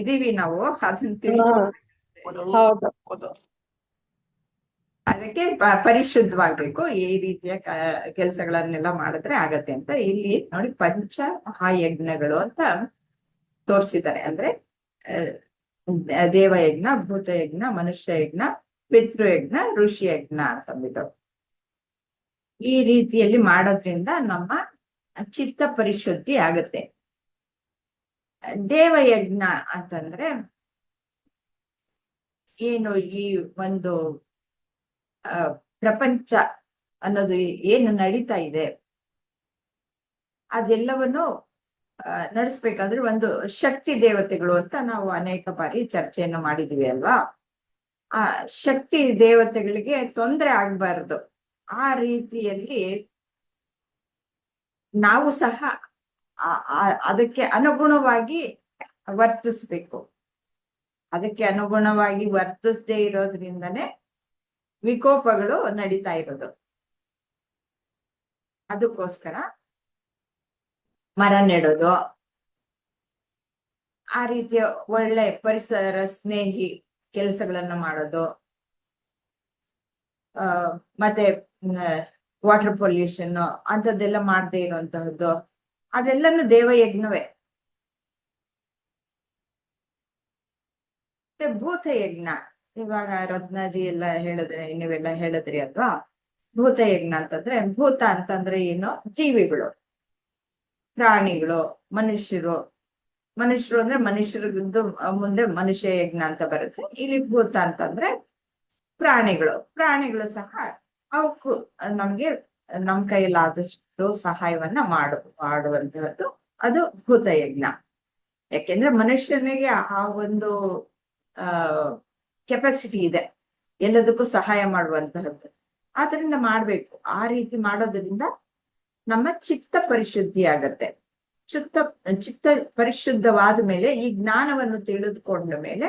[SPEAKER 1] ಇದೀವಿ ನಾವು ಅದನ್ನ ತಿಳ್ಕೊಂಡು ಅದಕ್ಕೆ ಪರಿಶುದ್ಧವಾಗ್ಬೇಕು. ಈ ರೀತಿಯ ಕೆಲಸಗಳನ್ನೆಲ್ಲ ಮಾಡಿದ್ರೆ ಆಗತ್ತೆ ಅಂತ ಇಲ್ಲಿ ನೋಡಿ ಪಂಚ ಮಹಾಯಜ್ಞಗಳು ಅಂತ ತೋರ್ಸಿದ್ದಾರೆ. ಅಂದ್ರೆ ದೇವಯಜ್ಞ, ಭೂತಯಜ್ಞ, ಮನುಷ್ಯ ಯಜ್ಞ, ಪಿತೃಯಜ್ಞ, ಋಷಿ ಯಜ್ಞ ಅಂತಂದ್ಬಿಟ್ಟು ಈ ರೀತಿಯಲ್ಲಿ ಮಾಡೋದ್ರಿಂದ ನಮ್ಮ ಚಿತ್ತ ಪರಿಶುದ್ಧಿ ಆಗತ್ತೆ. ದೇವಯಜ್ಞ ಅಂತಂದ್ರೆ ಏನು, ಈ ಒಂದು ಪ್ರಪಂಚ ಅನ್ನೋದು ಏನು ನಡೀತಾ ಇದೆ ಅದೆಲ್ಲವನ್ನು ನಡೆಸ್ಬೇಕಾದ್ರೆ ಒಂದು ಶಕ್ತಿ ದೇವತೆಗಳು ಅಂತ ನಾವು ಅನೇಕ ಬಾರಿ ಚರ್ಚೆಯನ್ನು ಮಾಡಿದೀವಿ ಅಲ್ವಾ. ಆ ಶಕ್ತಿ ದೇವತೆಗಳಿಗೆ ತೊಂದರೆ ಆಗ್ಬಾರ್ದು, ಆ ರೀತಿಯಲ್ಲಿ ನಾವು ಸಹ ಅದಕ್ಕೆ ಅನುಗುಣವಾಗಿ ವರ್ತಿಸ್ಬೇಕು. ಅದಕ್ಕೆ ಅನುಗುಣವಾಗಿ ವರ್ತಿಸದೇ ಇರೋದ್ರಿಂದನೇ ವಿಕೋಪಗಳು ನಡೀತಾ ಇರೋದು. ಅದಕ್ಕೋಸ್ಕರ ಮರ ನೆಡೋದು, ಆ ರೀತಿಯ ಒಳ್ಳೆ ಪರಿಸರ ಸ್ನೇಹಿ ಕೆಲಸಗಳನ್ನು ಮಾಡೋದು, ಮತ್ತೆ ವಾಟರ್ ಪೊಲ್ಯೂಷನ್ ಅಂತದ್ದೆಲ್ಲ ಮಾಡದೇ ಇರುವಂತಹದ್ದು, ಅದೆಲ್ಲನೂ ದೇವಯಜ್ಞವೇ. ಮತ್ತೆ ಭೂತಯಜ್ಞ, ಇವಾಗ ರತ್ನಾಜಿ ಎಲ್ಲ ಹೇಳಿದ್ರೆ, ನೀವೆಲ್ಲ ಹೇಳಿದ್ರಿ ಅಲ್ವಾ. ಭೂತಯಜ್ಞ ಅಂತಂದ್ರೆ, ಭೂತ ಅಂತಂದ್ರೆ ಏನು, ಜೀವಿಗಳು, ಪ್ರಾಣಿಗಳು, ಮನುಷ್ಯರು ಅಂದ್ರೆ ಮನುಷ್ಯರಿಗಿದ್ದು ಮುಂದೆ ಮನುಷ್ಯ ಯಜ್ಞ ಅಂತ ಬರುತ್ತೆ. ಇಲ್ಲಿ ಭೂತ ಅಂತಂದ್ರೆ ಪ್ರಾಣಿಗಳು ಸಹ ಅವಕ್ಕೂ ನಮ್ಗೆ ನಮ್ ಕೈಲಾದಷ್ಟು ಸಹಾಯವನ್ನ ಮಾಡುವಂತಹದ್ದು ಅದು ಭೂತಯಜ್ಞ. ಯಾಕೆಂದ್ರೆ ಮನುಷ್ಯನಿಗೆ ಆ ಒಂದು ಕೆಪಾಸಿಟಿ ಇದೆ ಎಲ್ಲದಕ್ಕೂ ಸಹಾಯ ಮಾಡುವಂತಹದ್ದು, ಆದ್ರಿಂದ ಮಾಡ್ಬೇಕು. ಆ ರೀತಿ ಮಾಡೋದ್ರಿಂದ ನಮ್ಮ ಚಿತ್ತ ಪರಿಶುದ್ಧಿ ಆಗತ್ತೆ. ಚಿತ್ತ ಪರಿಶುದ್ಧವಾದ ಮೇಲೆ, ಈ ಜ್ಞಾನವನ್ನು ತಿಳಿದುಕೊಂಡ ಮೇಲೆ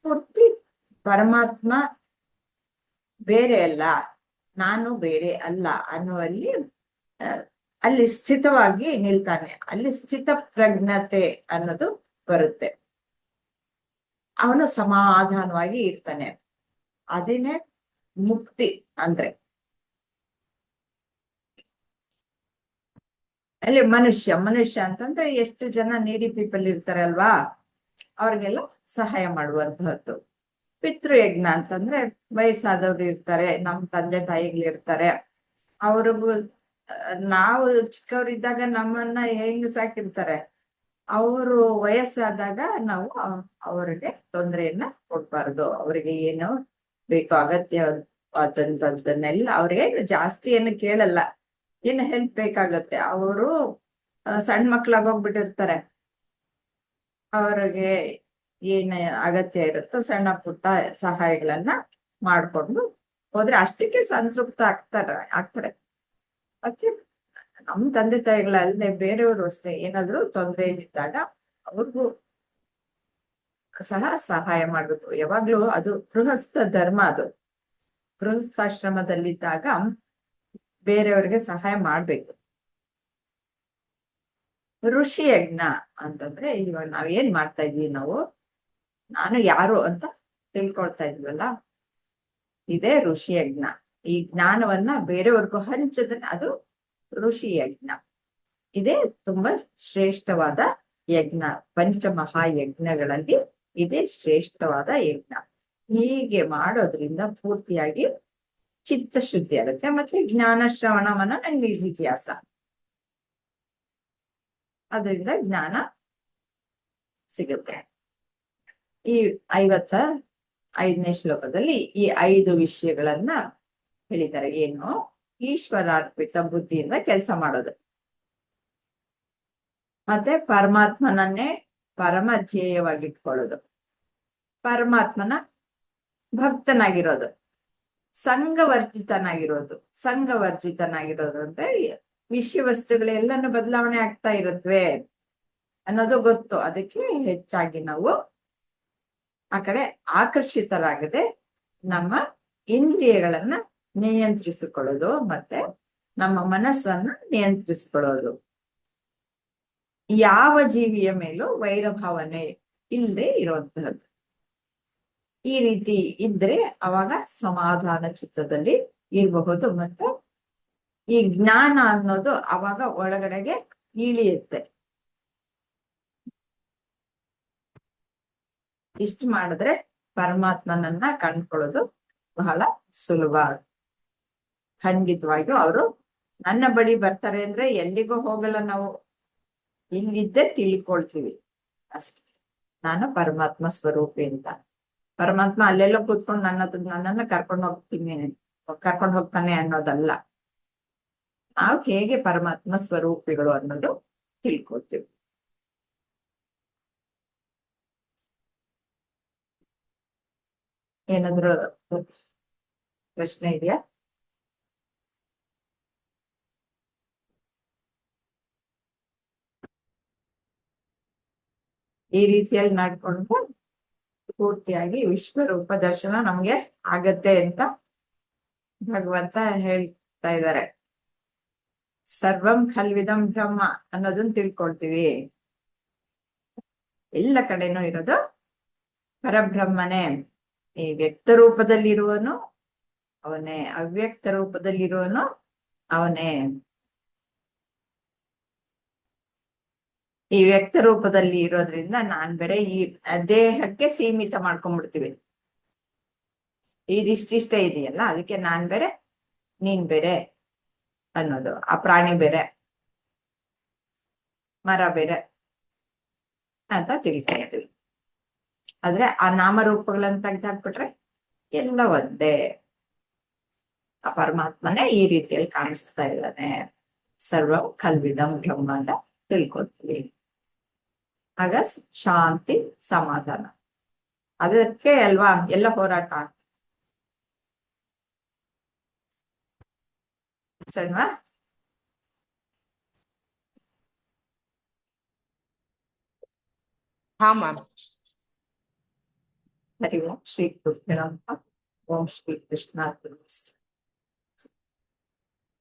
[SPEAKER 1] ಪೂರ್ತಿ ಪರಮಾತ್ಮ ಬೇರೆ ಅಲ್ಲ, ನಾನು ಬೇರೆ ಅಲ್ಲ ಅನ್ನುವಲ್ಲಿ ಅಲ್ಲಿ ಸ್ಥಿತವಾಗಿ ನಿಲ್ತಾನೆ. ಅಲ್ಲಿ ಸ್ಥಿತ ಪ್ರಜ್ಞತೆ ಅನ್ನೋದು ಬರುತ್ತೆ. ಅವನು ಸಮಾಧಾನವಾಗಿ ಇರ್ತಾನೆ. ಅದೇನೆ ಮುಕ್ತಿ ಅಂದ್ರೆ. ಅಲ್ಲಿ ಮನುಷ್ಯ ಅಂತಂದ್ರೆ ಎಷ್ಟು ಜನ ನೀಡಿ ಪೀಪಲ್ ಇರ್ತಾರೆ ಅಲ್ವಾ, ಅವ್ರಿಗೆಲ್ಲ ಸಹಾಯ ಮಾಡುವಂತಹದ್ದು. ಪಿತೃಯಜ್ಞ ಅಂತಂದ್ರೆ ವಯಸ್ಸಾದವ್ರು ಇರ್ತಾರೆ, ನಮ್ ತಂದೆ ತಾಯಿಗಳು ಇರ್ತಾರೆ, ಅವ್ರಿಗೂ ನಾವು ಚಿಕ್ಕವರಿದ್ದಾಗ ನಮ್ಮನ್ನ ಹೆಂಗ್ ಸಾಕಿರ್ತಾರೆ, ಅವರು ವಯಸ್ಸಾದಾಗ ನಾವು ಅವರಿಗೆ ತೊಂದರೆಯನ್ನ ಕೊಡ್ಬಾರ್ದು. ಅವರಿಗೆ ಏನು ಬೇಕೋ ಅಗತ್ಯವಾದಂತದ್ದನ್ನೆಲ್ಲ ಅವ್ರಿಗೆ ಜಾಸ್ತಿ ಏನು ಕೇಳಲ್ಲ, ಏನು ಹೆಲ್ಪ್ ಬೇಕಾಗತ್ತೆ. ಅವರು ಸಣ್ಣ ಮಕ್ಳಾಗೋಗ್ಬಿಟ್ಟಿರ್ತಾರೆ, ಅವ್ರಿಗೆ ಏನ್ ಅಗತ್ಯ ಇರುತ್ತೋ ಸಣ್ಣ ಪುಟ್ಟ ಸಹಾಯಗಳನ್ನ ಮಾಡ್ಕೊಂಡು ಹೋದ್ರೆ ಅಷ್ಟಕ್ಕೆ ಸಂತೃಪ್ತ ಆಗ್ತಾರೆ. ಮತ್ತೆ ನಮ್ ತಂದೆ ತಾಯಿಗಳಲ್ಲದೆ ಬೇರೆಯವರು ಅಷ್ಟೇ ಏನಾದ್ರು ತೊಂದರೆಯಲ್ಲಿದ್ದಾಗ ಅವ್ರಿಗೂ ಸಹ ಸಹಾಯ ಮಾಡ್ಬೇಕು. ಯಾವಾಗ್ಲೂ ಅದು ಗೃಹಸ್ಥ ಧರ್ಮ, ಅದು ಗೃಹಸ್ಥಾಶ್ರಮದಲ್ಲಿದ್ದಾಗ ಬೇರೆಯವ್ರಿಗೆ ಸಹಾಯ ಮಾಡ್ಬೇಕು. ಋಷಿ ಯಜ್ಞ ಅಂತಂದ್ರೆ ಇವಾಗ ನಾವ್ ಏನ್ ಮಾಡ್ತಾ ಇದ್ವಿ ನಾವು, ನಾನು ಯಾರು ಅಂತ ತಿಳ್ಕೊಳ್ತಾ ಇದ್ವಲ್ಲ, ಇದೇ ಋಷಿ ಯಜ್ಞ. ಈ ಜ್ಞಾನವನ್ನ ಬೇರೆಯವ್ರಿಗೂ ಹಂಚಿದ್ರೆ ಅದು ಋಷಿ ಯಜ್ಞ. ಇದೇ ತುಂಬಾ ಶ್ರೇಷ್ಠವಾದ ಯಜ್ಞ. ಪಂಚಮಹಾಯಜ್ಞಗಳಲ್ಲಿ ಇದೇ ಶ್ರೇಷ್ಠವಾದ ಯಜ್ಞ. ಹೀಗೆ ಮಾಡೋದ್ರಿಂದ ಪೂರ್ತಿಯಾಗಿ ಚಿತ್ತ ಶುದ್ಧಿ ಆಗುತ್ತೆ, ಮತ್ತೆ ಜ್ಞಾನ ಶ್ರವಣ ಮನ ನಿಧಿಧ್ಯಾಸ, ಅದರಿಂದ ಜ್ಞಾನ ಸಿಗುತ್ತೆ. ಈ 55ನೇ ಶ್ಲೋಕದಲ್ಲಿ ಈ 5 ವಿಷಯಗಳನ್ನ ಹೇಳಿದ್ದಾರೆ. ಏನು? ಈಶ್ವರಾರ್ಪಿತ ಬುದ್ಧಿಯಿಂದ ಕೆಲಸ ಮಾಡೋದು, ಮತ್ತೆ ಪರಮಾತ್ಮನನ್ನೇ ಪರಮ ಧ್ಯೇಯವಾಗಿಟ್ಕೊಳ್ಳೋದು, ಪರಮಾತ್ಮನ ಭಕ್ತನಾಗಿರೋದು, ಸಂಘವರ್ಜಿತನಾಗಿರೋದು. ಸಂಘವರ್ಜಿತನಾಗಿರೋದು ಅಂದ್ರೆ ವಿಷಯ ವಸ್ತುಗಳೆಲ್ಲನೂ ಬದಲಾವಣೆ ಆಗ್ತಾ ಇರುತ್ತವೆ ಅನ್ನೋದು ಗೊತ್ತು. ಅದಕ್ಕೆ ಹೆಚ್ಚಾಗಿ ನಾವು ಆ ಕಡೆ ಆಕರ್ಷಿತರಾಗದೆ ನಮ್ಮ ಇಂದ್ರಿಯಗಳನ್ನ ನಿಯಂತ್ರಿಸಿಕೊಳ್ಳೋದು, ಮತ್ತೆ ನಮ್ಮ ಮನಸ್ಸನ್ನ ನಿಯಂತ್ರಿಸಿಕೊಳ್ಳೋದು. ಯಾವ ಜೀವಿಯ ಮೇಲೂ ವೈರಭಾವನೆ ಇಲ್ಲದೆ ಇರುವಂತಹದ್ದು. ಈ ರೀತಿ ಇದ್ರೆ ಅವಾಗ ಸಮಾಧಾನ ಚಿತ್ತದಲ್ಲಿ ಇರಬಹುದು, ಮತ್ತೆ ಈ ಜ್ಞಾನ ಅನ್ನೋದು ಅವಾಗ ಒಳಗಡೆಗೆ ಇಳಿಯುತ್ತೆ. ಇಷ್ಟು ಮಾಡಿದ್ರೆ ಪರಮಾತ್ಮನನ್ನ ಕಂಡ್ಕೊಳ್ಳೋದು ಬಹಳ ಸುಲಭ. ಖಂಡಿತವಾಗಿಯೂ ಅವರು ನನ್ನ ಬಳಿ ಬರ್ತಾರೆ ಅಂದ್ರೆ ಎಲ್ಲಿಗೂ ಹೋಗಲ್ಲ, ನಾವು ಇಲ್ಲಿದ್ದೇ ತಿಳ್ಕೊಳ್ತೀವಿ ಅಷ್ಟೇ. ನಾನು ಪರಮಾತ್ಮ ಸ್ವರೂಪಿ ಅಂತ. ಪರಮಾತ್ಮ ಅಲ್ಲೆಲ್ಲೋ ಕೂತ್ಕೊಂಡು ನನ್ನನ್ನ ಕರ್ಕೊಂಡು ಹೋಗ್ತಾನೆ ಅನ್ನೋದಲ್ಲ. ನಾವು ಹೇಗೆ ಪರಮಾತ್ಮ ಸ್ವರೂಪಿಗಳು ಅನ್ನೋದು ತಿಳ್ಕೊಳ್ತೀವಿ. ಏನಾದ್ರು ಪ್ರಶ್ನೆ ಇದೆಯಾ? ಈ ರೀತಿಯಲ್ಲಿ ನಡ್ಕೊಂಡು ಪೂರ್ತಿಯಾಗಿ ವಿಶ್ವರೂಪ ದರ್ಶನ ನಮ್ಗೆ ಆಗತ್ತೆ ಅಂತ ಭಗವಂತ ಹೇಳ್ತಾ ಇದ್ದಾರೆ. ಸರ್ವಂ ಖಲ್ವಿದಂ ಬ್ರಹ್ಮ ಅನ್ನೋದನ್ನ ತಿಳ್ಕೊಳ್ತೀವಿ. ಎಲ್ಲ ಕಡೆನೂ ಇರೋದು ಪರಬ್ರಹ್ಮನೇ. ಈ ವ್ಯಕ್ತ ರೂಪದಲ್ಲಿರುವನು ಅವನೇ, ಅವ್ಯಕ್ತ ರೂಪದಲ್ಲಿರುವನು ಅವನೇ. ಈ ವ್ಯಕ್ತ ರೂಪದಲ್ಲಿ ಇರೋದ್ರಿಂದ ನಾನ್ ಬೇರೆ, ಈ ದೇಹಕ್ಕೆ ಸೀಮಿತ ಮಾಡ್ಕೊಂಡ್ಬಿಡ್ತೀವಿ. ಇದಿಷ್ಟಿಷ್ಟ ಇದೆಯಲ್ಲ, ಅದಕ್ಕೆ ನಾನ್ ಬೇರೆ ನೀನ್ ಬೇರೆ ಅನ್ನೋದು. ಆ ಪ್ರಾಣಿ ಬೇರೆ, ಮರ ಬೇರೆ ಅಂತ ತಿಳ್ಕೊಳ್ತೀವಿ. ಆದ್ರೆ ಆ ನಾಮರೂಪಗಳನ್ನ ತೆಗೆದಾಕ್ಬಿಟ್ರೆ ಎಲ್ಲ ಒಂದೇ. ಆ ಪರಮಾತ್ಮನೇ ಈ ರೀತಿಯಲ್ಲಿ ಕಾಣಿಸ್ತಾ ಇದ್ದಾನೆ. ಸರ್ವಂ ಖಲ್ವಿದಂ ಬ್ರಹ್ಮ ಅಂತ ತಿಳ್ಕೊತೀವಿ. ಆಗ ಶಾಂತಿ ಸಮಾಧಾನ. ಅದಕ್ಕೆ ಅಲ್ವಾ ಎಲ್ಲ ಹೋರಾಟ. ಸರಿನಾ?
[SPEAKER 2] ಹಾ ಮ್ಯಾಮ್.
[SPEAKER 1] ಹರಿ ಓಂ ಶ್ರೀ ಗುರುಭ್ಯೋ ನಮಃ. ಓಂ ಶ್ರೀ ಕೃಷ್ಣ.